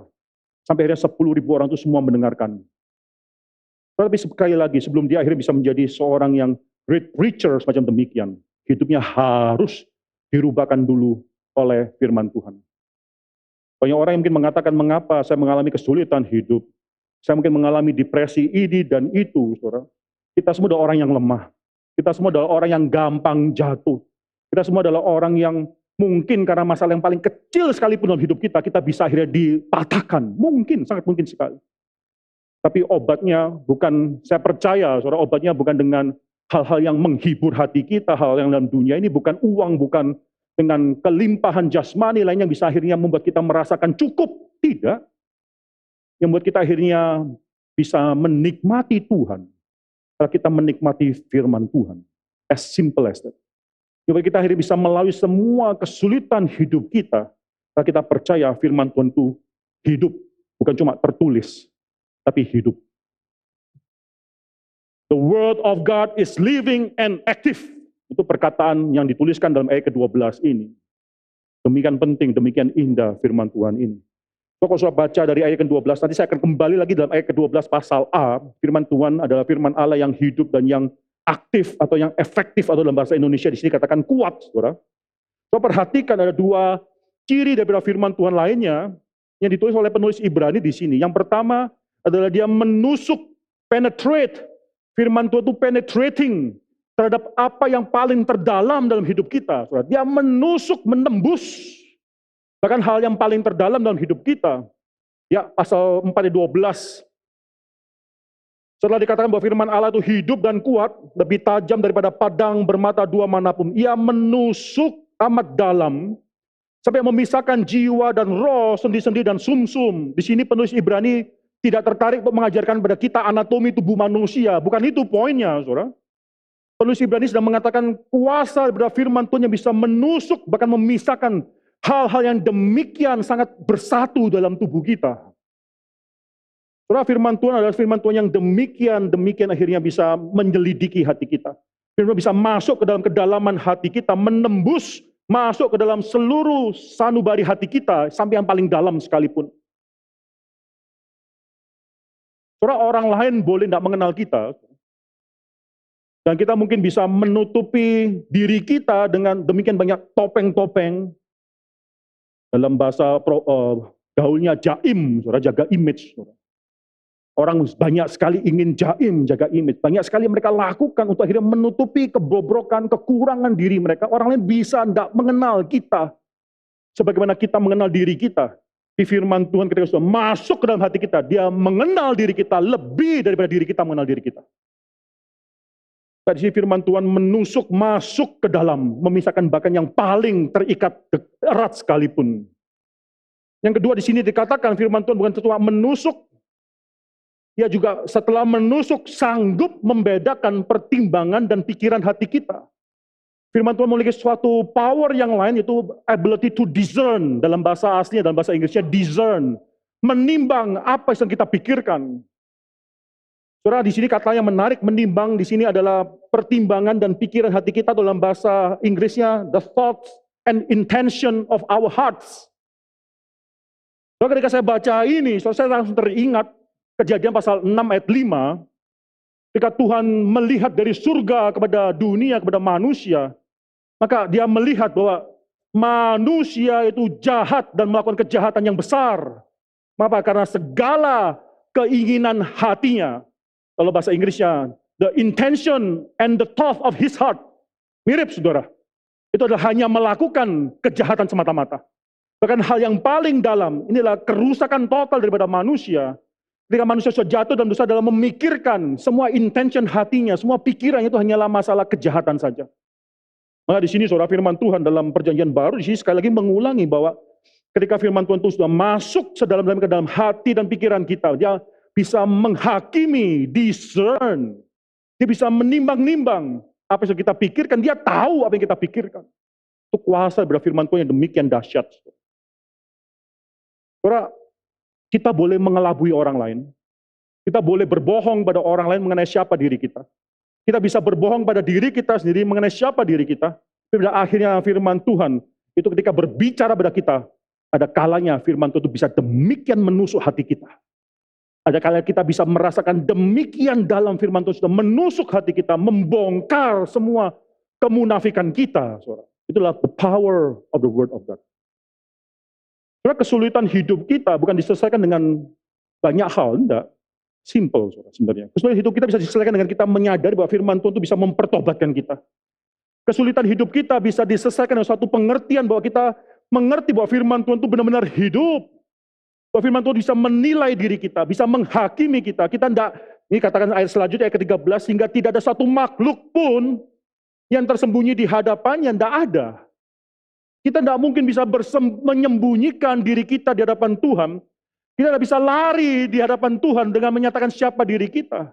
Sampai akhirnya 10.000 orang itu semua mendengarkan. Tapi sekali lagi, sebelum dia akhirnya bisa menjadi seorang yang great preacher semacam demikian, hidupnya harus dirubahkan dulu oleh firman Tuhan. Banyak orang yang mungkin mengatakan, mengapa saya mengalami kesulitan hidup, saya mungkin mengalami depresi ini dan itu, saudara. Kita semua adalah orang yang lemah, kita semua adalah orang yang gampang jatuh, kita semua adalah orang yang mungkin karena masalah yang paling kecil sekalipun dalam hidup kita, kita bisa akhirnya dipatahkan, mungkin, sangat mungkin sekali. Tapi obatnya bukan, saya percaya, saudara, obatnya bukan dengan hal-hal yang menghibur hati kita, hal yang dalam dunia ini, bukan uang, bukan dengan kelimpahan jasmani lainnya yang bisa akhirnya membuat kita merasakan cukup. Tidak. Yang membuat kita akhirnya bisa menikmati Tuhan. Kalau kita menikmati firman Tuhan. As simple as that. Yang membuat kita akhirnya bisa melalui semua kesulitan hidup kita. Kalau kita percaya firman Tuhan itu hidup. Bukan cuma tertulis, tapi hidup. The word of God is living and active. Itu perkataan yang dituliskan dalam ayat ke-12 ini. Demikian penting, demikian indah firman Tuhan ini. So, kalau saya baca dari ayat ke-12, nanti saya akan kembali lagi dalam ayat ke-12 pasal A. Firman Tuhan adalah firman Allah yang hidup dan yang aktif atau yang efektif, atau dalam bahasa Indonesia di sini katakan kuat, saudara. So, perhatikan ada dua ciri daripada firman Tuhan lainnya yang ditulis oleh penulis Ibrani di sini. Yang pertama adalah dia menusuk, penetrate. Firman Tuhan itu penetrating terhadap apa yang paling terdalam dalam hidup kita. Dia menusuk, menembus. Bahkan hal yang paling terdalam dalam hidup kita. Ya, pasal 4 ayat 12. Setelah dikatakan bahwa firman Allah itu hidup dan kuat, lebih tajam daripada padang bermata dua manapun. Ia menusuk amat dalam, sampai memisahkan jiwa dan roh, sendi-sendi dan sumsum. Di sini penulis Ibrani tidak tertarik untuk mengajarkan kepada kita anatomi tubuh manusia. Bukan itu poinnya, saudara. Penulis Ibrani sedang mengatakan kuasa daripada firman Tuhan yang bisa menusuk, bahkan memisahkan hal-hal yang demikian sangat bersatu dalam tubuh kita. Saudara, firman Tuhan adalah firman Tuhan yang demikian akhirnya bisa menyelidiki hati kita. Firman bisa masuk ke dalam kedalaman hati kita, menembus, masuk ke dalam seluruh sanubari hati kita, sampai yang paling dalam sekalipun. Saudara, orang lain boleh tidak mengenal kita, dan kita mungkin bisa menutupi diri kita dengan demikian banyak topeng-topeng. Dalam bahasa gaulnya jaim, saudara, jaga image. Saudara. Orang banyak sekali ingin jaim, jaga image. Banyak sekali mereka lakukan untuk akhirnya menutupi kebobrokan, kekurangan diri mereka. Orang lain bisa tidak mengenal kita sebagaimana kita mengenal diri kita. Di firman Tuhan ketika sudah masuk ke dalam hati kita, dia mengenal diri kita lebih daripada diri kita mengenal diri kita. Di sini firman Tuhan menusuk masuk ke dalam, memisahkan bahkan yang paling terikat erat sekalipun. Yang kedua di sini dikatakan firman Tuhan bukan cuma menusuk, dia juga setelah menusuk sanggup membedakan pertimbangan dan pikiran hati kita. Firman Tuhan memiliki suatu power yang lain, yaitu ability to discern. Dalam bahasa aslinya, dalam bahasa Inggrisnya discern. Menimbang apa yang kita pikirkan. Saudara, di sini kata yang menarik, menimbang di sini adalah pertimbangan dan pikiran hati kita. Dalam bahasa Inggrisnya, the thoughts and intention of our hearts. Saudara, ketika saya baca ini, saya langsung teringat Kejadian pasal 6 ayat 5. Ketika Tuhan melihat dari surga kepada dunia, kepada manusia, maka dia melihat bahwa manusia itu jahat dan melakukan kejahatan yang besar. Maka karena segala keinginan hatinya. Kalau bahasa Inggrisnya, the intention and the thought of his heart. Mirip saudara. Itu adalah hanya melakukan kejahatan semata-mata. Bahkan hal yang paling dalam, inilah kerusakan total daripada manusia. Ketika manusia sudah jatuh dalam dosa dalam memikirkan semua intention hatinya, semua pikirannya itu hanyalah masalah kejahatan saja. Maka di sini saudara firman Tuhan dalam perjanjian baru di sini sekali lagi mengulangi bahwa ketika firman Tuhan itu sudah masuk ke dalam hati dan pikiran kita, dia bisa menghakimi, discern. Dia bisa menimbang-nimbang apa yang kita pikirkan, dia tahu apa yang kita pikirkan. Itu kuasa daripada firman Tuhan yang demikian dahsyat. Saudara, kita boleh mengelabui orang lain. Kita boleh berbohong pada orang lain mengenai siapa diri kita. Kita bisa berbohong pada diri kita sendiri mengenai siapa diri kita. Tapi pada akhirnya firman Tuhan itu ketika berbicara pada kita, ada kalanya firman Tuhan itu bisa demikian menusuk hati kita. Ada kalanya kita bisa merasakan demikian dalam firman Tuhan sudah menusuk hati kita, membongkar semua kemunafikan kita. Saudara. Itulah the power of the word of God. Saudara, kesulitan hidup kita bukan diselesaikan dengan banyak hal, enggak. Simple, saudara, sebenarnya. Kesulitan hidup kita bisa diselesaikan dengan kita menyadari bahwa firman Tuhan itu bisa mempertobatkan kita. Kesulitan hidup kita bisa diselesaikan dengan suatu pengertian bahwa kita mengerti bahwa firman Tuhan itu benar-benar hidup. Bahwa firman Tuhan bisa menilai diri kita, bisa menghakimi kita. Kita enggak, ini katakan ayat selanjutnya, ayat ke-13, sehingga tidak ada satu makhluk pun yang tersembunyi di hadapannya, enggak ada. Kita tidak mungkin bisa menyembunyikan diri kita di hadapan Tuhan. Kita tidak bisa lari di hadapan Tuhan dengan menyatakan siapa diri kita.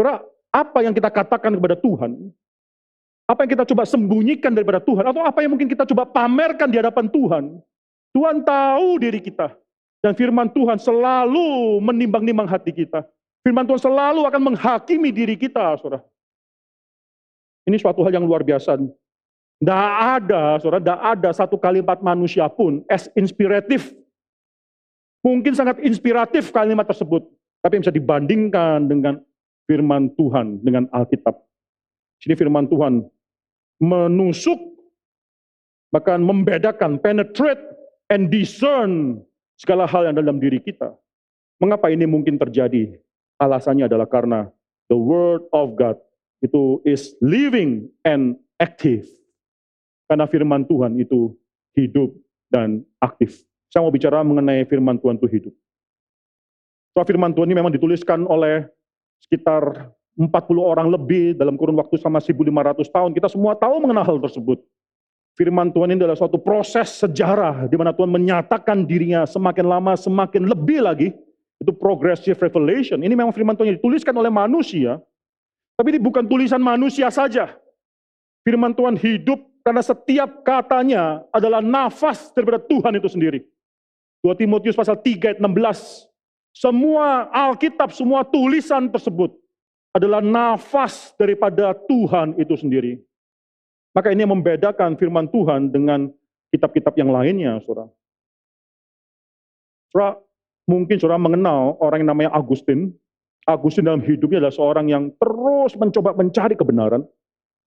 Saudara, apa yang kita katakan kepada Tuhan, apa yang kita coba sembunyikan daripada Tuhan, atau apa yang mungkin kita coba pamerkan di hadapan Tuhan, Tuhan tahu diri kita. Dan firman Tuhan selalu menimbang-nimbang hati kita. Firman Tuhan selalu akan menghakimi diri kita, saudara. Ini suatu hal yang luar biasa. Tidak ada, saudara, tidak ada satu kalimat manusia pun as inspiratif. Mungkin sangat inspiratif kalimat tersebut, tapi bisa dibandingkan dengan firman Tuhan, dengan Alkitab. Sini firman Tuhan menusuk, bahkan membedakan, penetrate, and discern segala hal yang dalam diri kita. Mengapa ini mungkin terjadi? Alasannya adalah karena the word of God itu is living and active. Karena firman Tuhan itu hidup dan aktif. Saya mau bicara mengenai firman Tuhan itu hidup. So, firman Tuhan ini memang dituliskan oleh sekitar 40 orang lebih dalam kurun waktu sama 1500 tahun. Kita semua tahu mengenai hal tersebut. Firman Tuhan ini adalah suatu proses sejarah di mana Tuhan menyatakan dirinya semakin lama semakin lebih lagi. Itu progressive revelation. Ini memang firman Tuhan yang dituliskan oleh manusia. Tapi ini bukan tulisan manusia saja. Firman Tuhan hidup karena setiap katanya adalah nafas daripada Tuhan itu sendiri. 2 Timotius pasal 3 ayat 16. Semua Alkitab, semua tulisan tersebut adalah nafas daripada Tuhan itu sendiri. Maka ini yang membedakan firman Tuhan dengan kitab-kitab yang lainnya, saudara. Saudara, mungkin saudara mengenal orang yang namanya Agustin. Agustin dalam hidupnya adalah seorang yang terus mencoba mencari kebenaran.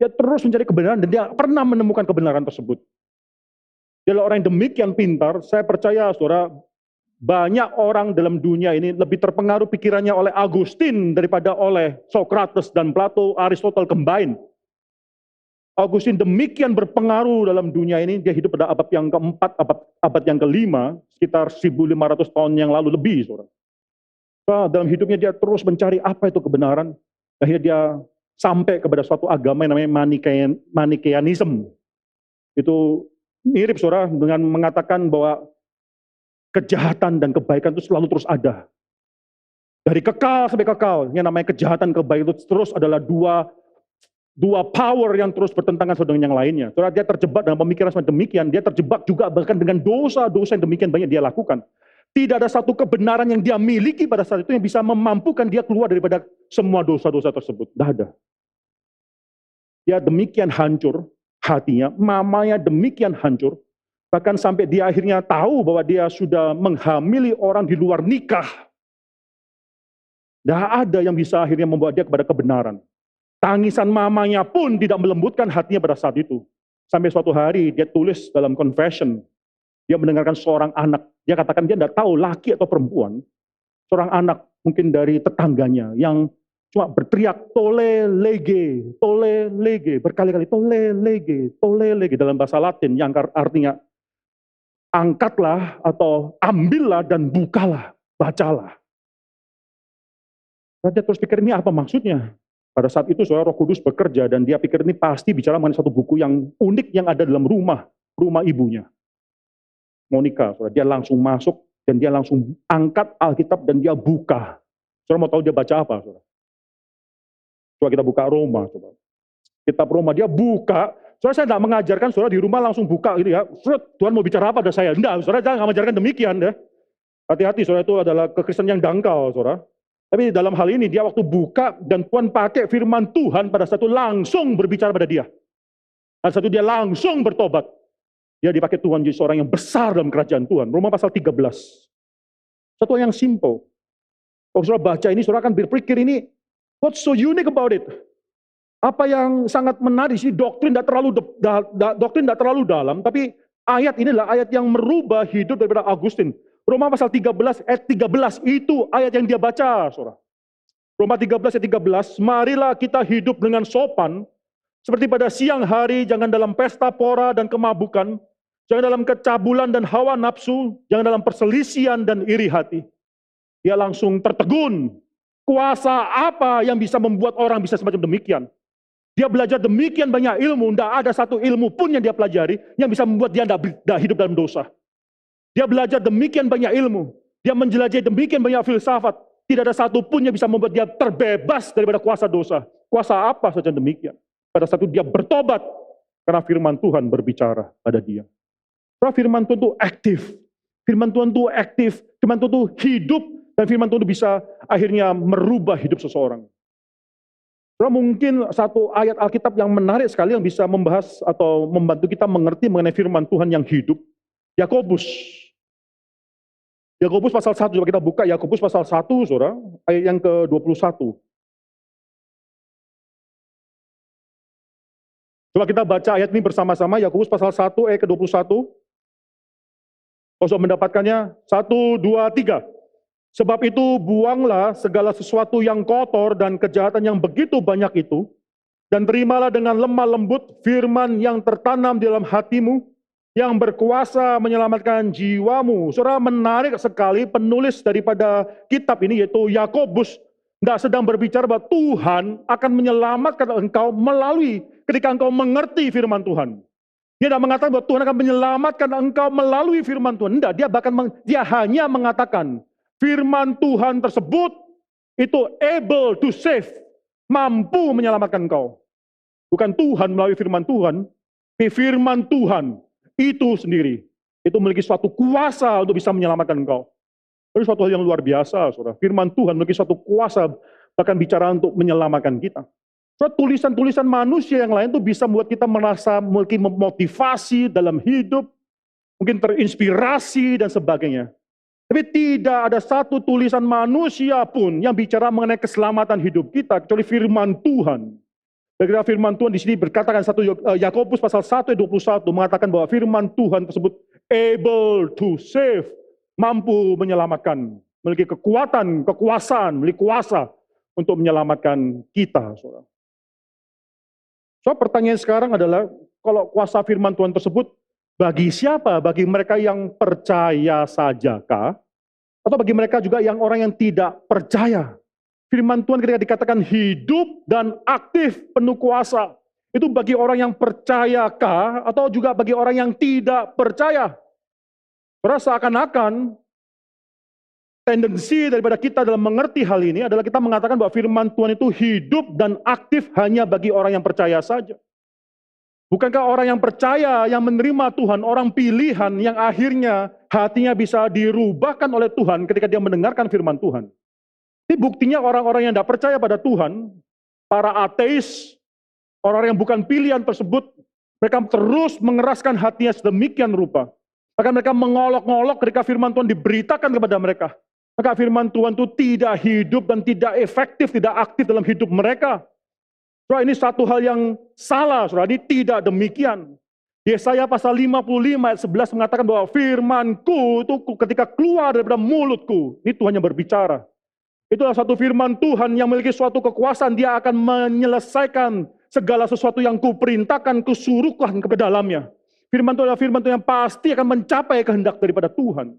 Dia terus mencari kebenaran dan dia pernah menemukan kebenaran tersebut. Dia adalah orang yang demikian pintar, saya percaya saudara, Banyak orang dalam dunia ini lebih terpengaruh pikirannya oleh Agustin daripada oleh Socrates dan Plato, Aristotle combined. Agustin demikian berpengaruh dalam dunia ini, dia hidup pada abad yang keempat, abad yang kelima, sekitar 1500 tahun yang lalu lebih. Saudara. Dalam hidupnya dia terus mencari apa itu kebenaran. Akhirnya dia sampai kepada suatu agama yang namanya Manichaeanism. Itu mirip saudara dengan mengatakan bahwa kejahatan dan kebaikan itu selalu terus ada. Dari kekal sampai kekal, yang namanya kejahatan kebaikan itu terus adalah dua power yang terus bertentangan satu dengan yang lainnya. Saudara, dia terjebak dalam pemikiran semacam demikian, dia terjebak juga bahkan dengan dosa-dosa yang demikian banyak dia lakukan. Tidak ada satu kebenaran yang dia miliki pada saat itu yang bisa memampukan dia keluar daripada semua dosa-dosa tersebut. Tidak ada. Dia demikian hancur hatinya, mamanya demikian hancur, bahkan sampai dia akhirnya tahu bahwa dia sudah menghamili orang di luar nikah. Tidak ada yang bisa akhirnya membawa dia kepada kebenaran. Tangisan mamanya pun tidak melembutkan hatinya pada saat itu. Sampai suatu hari dia tulis dalam confession, dia mendengarkan seorang anak, dia katakan dia tidak tahu laki atau perempuan, seorang anak mungkin dari tetangganya yang cuma berteriak tole lege, berkali-kali tole lege dalam bahasa Latin yang artinya angkatlah atau ambillah dan bukalah, bacalah. Dia terus pikir ini apa maksudnya? Pada saat itu saudara Roh Kudus bekerja dan dia pikir ini pasti bicara mengenai satu buku yang unik yang ada dalam rumah ibunya. Monica, saudara, dia langsung masuk dan dia langsung angkat Alkitab dan dia buka. Saudara mau tahu dia baca apa, saudara? Coba kita buka Roma, coba. Kitab Roma dia buka. Saudara, saya tidak mengajarkan saudara di rumah langsung buka gitu ya. Tuhan mau bicara apa pada saya? Tidak, saudara jangan mengajarkan demikian ya. Hati-hati, saudara, itu adalah kekristenan yang dangkal, saudara. Tapi dalam hal ini dia waktu buka dan Tuhan pakai firman Tuhan pada satu langsung berbicara pada dia. Pada satu dia langsung bertobat. Dia dipakai Tuhan jadi seorang yang besar dalam kerajaan Tuhan. Roma pasal 13. Satu yang simple. Kalau saudara baca ini, saudara akan berpikir ini, what's so unique about it? Apa yang sangat menarik sih, doktrin tidak terlalu dalam, tapi ayat ini adalah ayat yang merubah hidup daripada Agustin. Roma pasal 13 ayat 13 itu ayat yang dia baca, saudara. Roma 13 ayat 13, marilah kita hidup dengan sopan, seperti pada siang hari, jangan dalam pesta pora dan kemabukan, jangan dalam kecabulan dan hawa nafsu, jangan dalam perselisihan dan iri hati. Dia langsung tertegun. Kuasa apa yang bisa membuat orang bisa semacam demikian? Dia belajar demikian banyak ilmu, tidak ada satu ilmu pun yang dia pelajari yang bisa membuat dia tidak hidup dalam dosa. Dia belajar demikian banyak ilmu, dia menjelajahi demikian banyak filsafat, tidak ada satu pun yang bisa membuat dia terbebas daripada kuasa dosa. Kuasa apa saja demikian? Pada saat itu dia bertobat, karena firman Tuhan berbicara pada dia. Karena firman Tuhan itu aktif, firman Tuhan itu aktif, firman Tuhan itu hidup, dan firman Tuhan itu bisa akhirnya merubah hidup seseorang. Mungkin satu ayat Alkitab yang menarik sekali yang bisa membahas atau membantu kita mengerti mengenai firman Tuhan yang hidup. Yakobus pasal 1, coba kita buka Yakobus pasal 1, saudara, ayat yang ke-21. Coba kita baca ayat ini bersama-sama, Yakobus pasal 1 ayat ke-21. Kalau sudah mendapatkannya, 1, 2, 3. Sebab itu buanglah segala sesuatu yang kotor dan kejahatan yang begitu banyak itu, dan terimalah dengan lemah lembut firman yang tertanam di dalam hatimu, yang berkuasa menyelamatkan jiwamu. Saudara, menarik sekali penulis daripada kitab ini yaitu Yakobus tidak sedang berbicara bahwa Tuhan akan menyelamatkan engkau melalui ketika engkau mengerti firman Tuhan. Dia tidak mengatakan bahwa Tuhan akan menyelamatkan engkau melalui firman Tuhan. Tidak, dia hanya mengatakan firman Tuhan tersebut itu able to save, mampu menyelamatkan engkau. Bukan Tuhan melalui firman Tuhan, tapi firman Tuhan itu sendiri, itu memiliki suatu kuasa untuk bisa menyelamatkan engkau. Itu suatu hal yang luar biasa, saudara. Firman Tuhan memiliki suatu kuasa, bahkan bicara untuk menyelamatkan kita. Saudara, tulisan-tulisan manusia yang lain itu bisa membuat kita merasa memiliki motivasi dalam hidup, mungkin terinspirasi dan sebagainya. Tapi tidak ada satu tulisan manusia pun yang bicara mengenai keselamatan hidup kita, kecuali firman Tuhan. Karena firman Tuhan di sini berkatakan Yakobus pasal 1 ayat 21 mengatakan bahwa firman Tuhan tersebut able to save, mampu menyelamatkan, memiliki kekuatan, kekuasaan, memiliki kuasa untuk menyelamatkan kita, saudara. So, pertanyaan sekarang adalah, kalau kuasa firman Tuhan tersebut bagi siapa? Bagi mereka yang percaya sajakah? Atau bagi mereka juga yang orang yang tidak percaya? Firman Tuhan ketika dikatakan hidup dan aktif penuh kuasa, itu bagi orang yang percayakah? Atau juga bagi orang yang tidak percaya? Seakan-akan tendensi daripada kita dalam mengerti hal ini adalah kita mengatakan bahwa firman Tuhan itu hidup dan aktif hanya bagi orang yang percaya saja. Bukankah orang yang percaya, yang menerima Tuhan, orang pilihan yang akhirnya hatinya bisa dirubahkan oleh Tuhan ketika dia mendengarkan firman Tuhan? Ini buktinya orang-orang yang tidak percaya pada Tuhan, para ateis, orang yang bukan pilihan tersebut, mereka terus mengeraskan hatinya sedemikian rupa. Bahkan mereka mengolok-olok ketika firman Tuhan diberitakan kepada mereka. Maka firman Tuhan itu tidak hidup dan tidak efektif, tidak aktif dalam hidup mereka. Saudara, ini satu hal yang salah, saudara. Ini tidak demikian. Yesaya pasal 55 ayat 11 mengatakan bahwa firman-Ku itu ketika keluar daripada mulutku, ini Tuhan yang berbicara. Itulah satu firman Tuhan yang memiliki suatu kekuasaan, dia akan menyelesaikan segala sesuatu yang kuperintahkan, kusuruhkan ke dalamnya. Firman Tuhan adalah firman Tuhan yang pasti akan mencapai kehendak daripada Tuhan.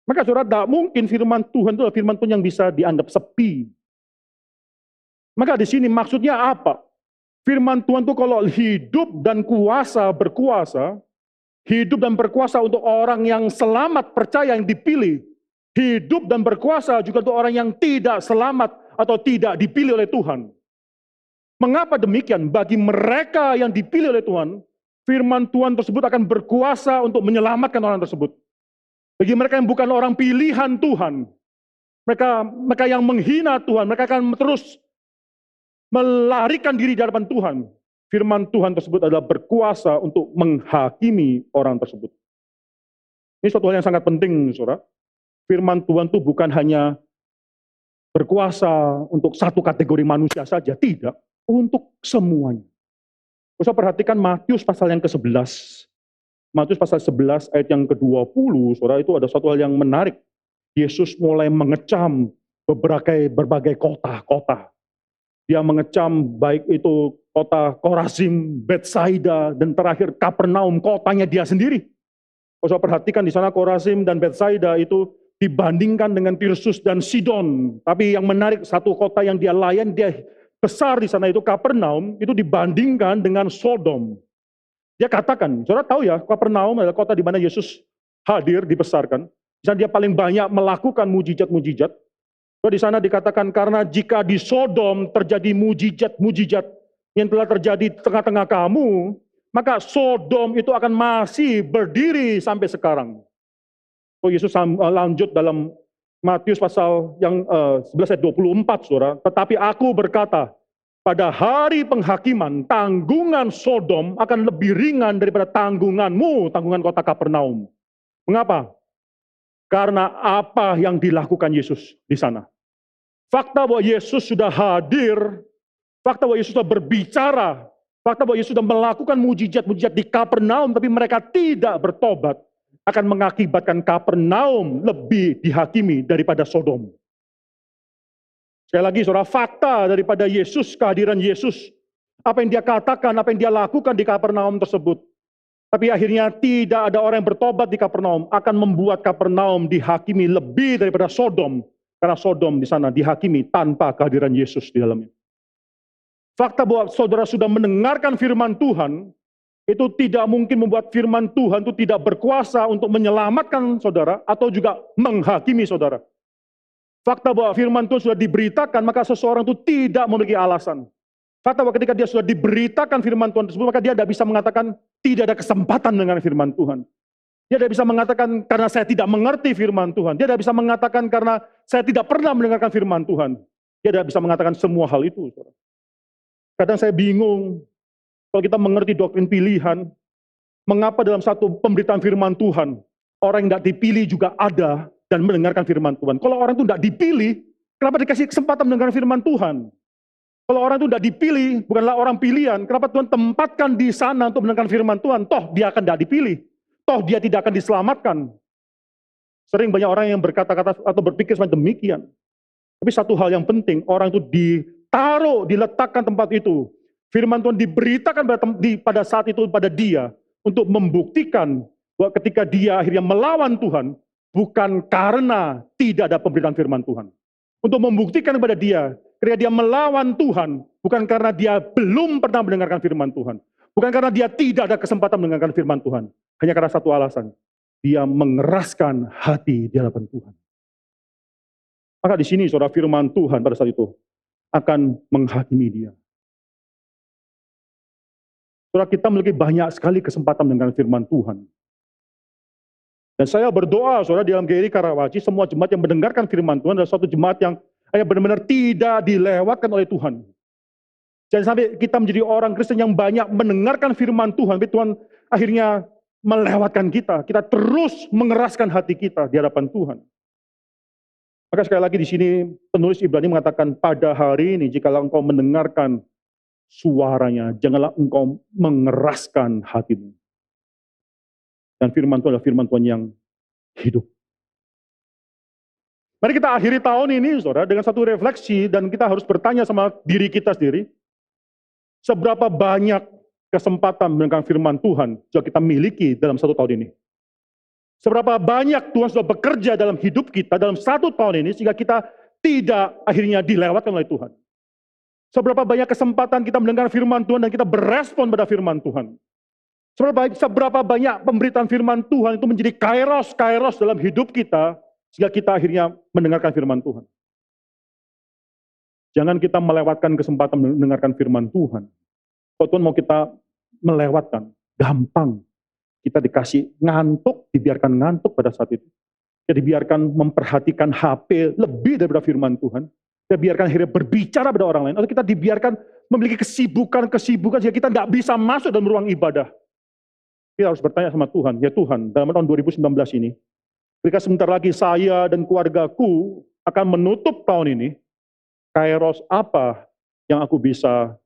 Maka saudara, tidak mungkin firman Tuhan itu adalah firman Tuhan yang bisa dianggap sepi. Maka di sini maksudnya apa? Firman Tuhan itu kalau hidup dan berkuasa, hidup dan berkuasa untuk orang yang selamat, percaya, yang dipilih. Hidup dan berkuasa juga untuk orang yang tidak selamat atau tidak dipilih oleh Tuhan. Mengapa demikian? Bagi mereka yang dipilih oleh Tuhan, firman Tuhan tersebut akan berkuasa untuk menyelamatkan orang tersebut. Bagi mereka yang bukan orang pilihan Tuhan, mereka yang menghina Tuhan, mereka akan terus melarikan diri di hadapan Tuhan. Firman Tuhan tersebut adalah berkuasa untuk menghakimi orang tersebut. Ini suatu hal yang sangat penting, saudara. Firman Tuhan itu bukan hanya berkuasa untuk satu kategori manusia saja, tidak. Untuk semuanya. Bisa perhatikan Matius pasal yang ke-11. Matius pasal 11 ayat yang ke-20, saudara, itu ada satu hal yang menarik. Yesus mulai mengecam berbagai kota-kota. Dia mengecam baik itu kota Korazim, Betsaida, dan terakhir Kapernaum, kotanya dia sendiri. Bisa perhatikan di sana Korazim dan Betsaida itu dibandingkan dengan Tirsus dan Sidon. Tapi yang menarik, satu kota yang dia layan, dia besar di sana itu Kapernaum, itu dibandingkan dengan Sodom. Dia katakan, saudara tahu ya, Kapernaum adalah kota di mana Yesus hadir, dibesarkan. Di sana dia paling banyak melakukan mujizat-mujizat. Di sana dikatakan, karena jika di Sodom terjadi mujizat-mujizat yang telah terjadi di tengah-tengah kamu, maka Sodom itu akan masih berdiri sampai sekarang. Yesus lanjut dalam Matius pasal yang 11 ayat 24, saudara. Tetapi aku berkata, pada hari penghakiman, tanggungan Sodom akan lebih ringan daripada tanggunganmu, tanggungan kota Kapernaum. Mengapa? Karena apa yang dilakukan Yesus di sana. Fakta bahwa Yesus sudah hadir, fakta bahwa Yesus sudah berbicara, fakta bahwa Yesus sudah melakukan mujizat-mujizat di Kapernaum, tapi mereka tidak bertobat, akan mengakibatkan Kapernaum lebih dihakimi daripada Sodom. Sekali lagi, saudara, fakta daripada Yesus, kehadiran Yesus, apa yang dia katakan, apa yang dia lakukan di Kapernaum tersebut. Tapi akhirnya tidak ada orang yang bertobat di Kapernaum, akan membuat Kapernaum dihakimi lebih daripada Sodom. Karena Sodom di sana dihakimi tanpa kehadiran Yesus di dalamnya. Fakta bahwa saudara sudah mendengarkan firman Tuhan, itu tidak mungkin membuat firman Tuhan itu tidak berkuasa untuk menyelamatkan saudara, atau juga menghakimi saudara. Fakta bahwa firman Tuhan sudah diberitakan, maka seseorang itu tidak memiliki alasan. Fakta bahwa ketika dia sudah diberitakan firman Tuhan tersebut, maka dia tidak bisa mengatakan tidak ada kesempatan dengan firman Tuhan. Dia tidak bisa mengatakan karena saya tidak mengerti firman Tuhan. Dia tidak bisa mengatakan karena saya tidak pernah mendengarkan firman Tuhan. Dia tidak bisa mengatakan semua hal itu. Kadang saya bingung, kalau kita mengerti doktrin pilihan, mengapa dalam satu pemberitaan firman Tuhan, orang yang tidak dipilih juga ada dan mendengarkan firman Tuhan. Kalau orang itu tidak dipilih, kenapa dikasih kesempatan mendengarkan firman Tuhan? Kalau orang itu tidak dipilih, bukanlah orang pilihan, kenapa Tuhan tempatkan di sana untuk mendengarkan firman Tuhan? Toh dia akan tidak dipilih, toh dia tidak akan diselamatkan. Sering banyak orang yang berkata-kata atau berpikir semacam demikian. Tapi satu hal yang penting, orang itu ditaruh, diletakkan tempat itu. Firman Tuhan diberitakan pada saat itu pada dia untuk membuktikan bahwa ketika dia akhirnya melawan Tuhan, bukan karena tidak ada pemberitaan firman Tuhan. Untuk membuktikan kepada dia, ketika dia melawan Tuhan, bukan karena dia belum pernah mendengarkan firman Tuhan. Bukan karena dia tidak ada kesempatan mendengarkan firman Tuhan. Hanya karena satu alasan, dia mengeraskan hati di hadapan Tuhan. Maka di sini saudara, firman Tuhan pada saat itu akan menghakimi dia. Saudara, kita memiliki banyak sekali kesempatan mendengarkan firman Tuhan. Dan saya berdoa saudara, di dalam GRI Karawaci, semua jemaat yang mendengarkan firman Tuhan adalah suatu jemaat yang benar-benar tidak dilewatkan oleh Tuhan. Jangan sampai kita menjadi orang Kristen yang banyak mendengarkan firman Tuhan, tapi Tuhan akhirnya melewatkan kita. Kita terus mengeraskan hati kita di hadapan Tuhan. Maka sekali lagi di sini penulis Ibrani mengatakan, pada hari ini jikalau engkau mendengarkan suaranya, janganlah engkau mengeraskan hatimu. Dan firman Tuhan adalah firman Tuhan yang hidup. Mari kita akhiri tahun ini saudara dengan satu refleksi, dan kita harus bertanya sama diri kita sendiri, seberapa banyak kesempatan mendengarkan firman Tuhan sudah kita miliki dalam satu tahun ini. Seberapa banyak Tuhan sudah bekerja dalam hidup kita dalam satu tahun ini sehingga kita tidak akhirnya dilewatkan oleh Tuhan. Seberapa banyak kesempatan kita mendengar firman Tuhan dan kita berespon pada firman Tuhan. Seberapa banyak pemberitaan firman Tuhan itu menjadi kairos dalam hidup kita sehingga kita akhirnya mendengarkan firman Tuhan. Jangan kita melewatkan kesempatan mendengarkan firman Tuhan. Kalau Tuhan mau kita melewatkan, gampang. Kita dikasih ngantuk, dibiarkan ngantuk pada saat itu. Kita dibiarkan memperhatikan HP lebih daripada firman Tuhan. Kita biarkan akhirnya berbicara pada orang lain. Atau kita dibiarkan memiliki kesibukan sehingga kita tidak bisa masuk dalam ruang ibadah. Kita harus bertanya sama Tuhan, ya Tuhan, dalam tahun 2019 ini, ketika sebentar lagi saya dan keluargaku akan menutup tahun ini, kairos apa yang aku bisa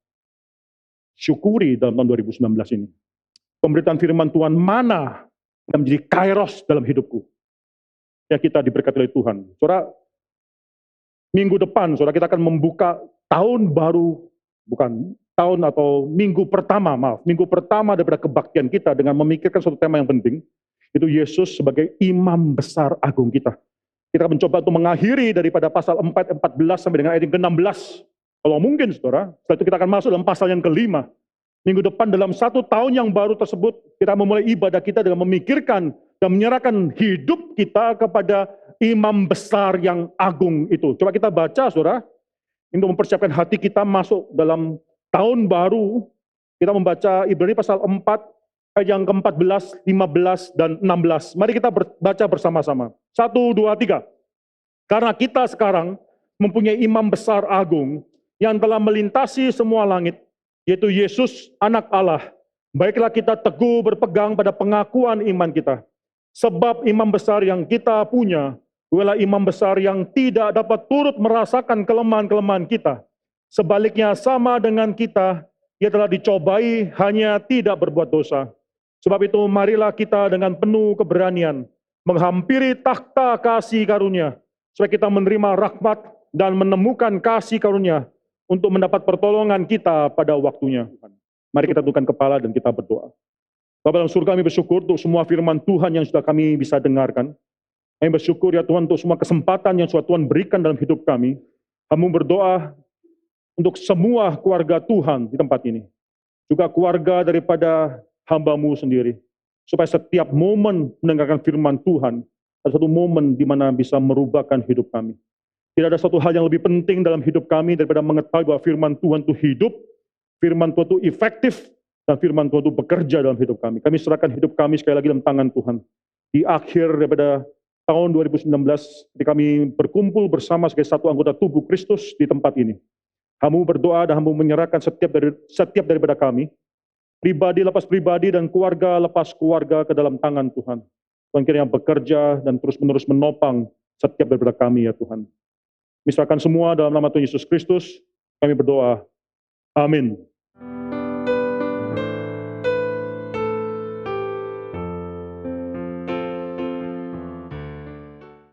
syukuri dalam tahun 2019 ini? Pemberitaan firman Tuhan mana yang menjadi kairos dalam hidupku? Ya, kita diberkati oleh Tuhan. Saudara, minggu depan saudara kita akan membuka tahun baru, bukan tahun atau minggu pertama daripada kebaktian kita dengan memikirkan suatu tema yang penting, itu Yesus sebagai imam besar agung kita. Kita mencoba untuk mengakhiri daripada pasal 4, 14 sampai dengan ayat yang ke-16. Kalau mungkin saudara, setelah itu kita akan masuk dalam pasal yang ke-5. Minggu depan dalam satu tahun yang baru tersebut, kita memulai ibadah kita dengan memikirkan dan menyerahkan hidup kita kepada imam besar yang agung itu. Coba kita baca saudara, untuk mempersiapkan hati kita masuk dalam tahun baru. Kita membaca Ibrani pasal 4, ayat yang ke-14, 15, dan 16. Mari kita baca bersama-sama. 1, 2, 3. Karena kita sekarang mempunyai imam besar agung yang telah melintasi semua langit, yaitu Yesus anak Allah. Baiklah kita teguh berpegang pada pengakuan iman kita. Sebab imam besar yang kita punya adalah imam besar yang tidak dapat turut merasakan kelemahan-kelemahan kita. Sebaliknya sama dengan kita, ia telah dicobai hanya tidak berbuat dosa. Sebab itu marilah kita dengan penuh keberanian menghampiri takhta kasih karunia, supaya kita menerima rahmat dan menemukan kasih karunia untuk mendapat pertolongan kita pada waktunya. Mari kita tundukkan kepala dan kita berdoa. Bapa dalam surga, kami bersyukur untuk semua firman Tuhan yang sudah kami bisa dengarkan. Kami bersyukur ya Tuhan untuk semua kesempatan yang sudah Tuhan berikan dalam hidup kami. Kami berdoa untuk semua keluarga Tuhan di tempat ini. Juga keluarga daripada hamba-Mu sendiri. Supaya setiap momen mendengarkan firman Tuhan, ada satu momen di mana bisa merubahkan hidup kami. Tidak ada satu hal yang lebih penting dalam hidup kami daripada mengetahui bahwa firman Tuhan itu hidup, firman Tuhan itu efektif, dan firman Tuhan itu bekerja dalam hidup kami. Kami serahkan hidup kami sekali lagi dalam tangan Tuhan. Di akhir daripada tahun 2019, ketika kami berkumpul bersama sebagai satu anggota tubuh Kristus di tempat ini. Kamu berdoa dan kamu menyerahkan setiap daripada kami, pribadi lepas pribadi dan keluarga lepas keluarga ke dalam tangan Tuhan. Tuhan kiranya bekerja dan terus-menerus menopang setiap daripada kami ya Tuhan. Misalkan semua dalam nama Tuhan Yesus Kristus, kami berdoa. Amin.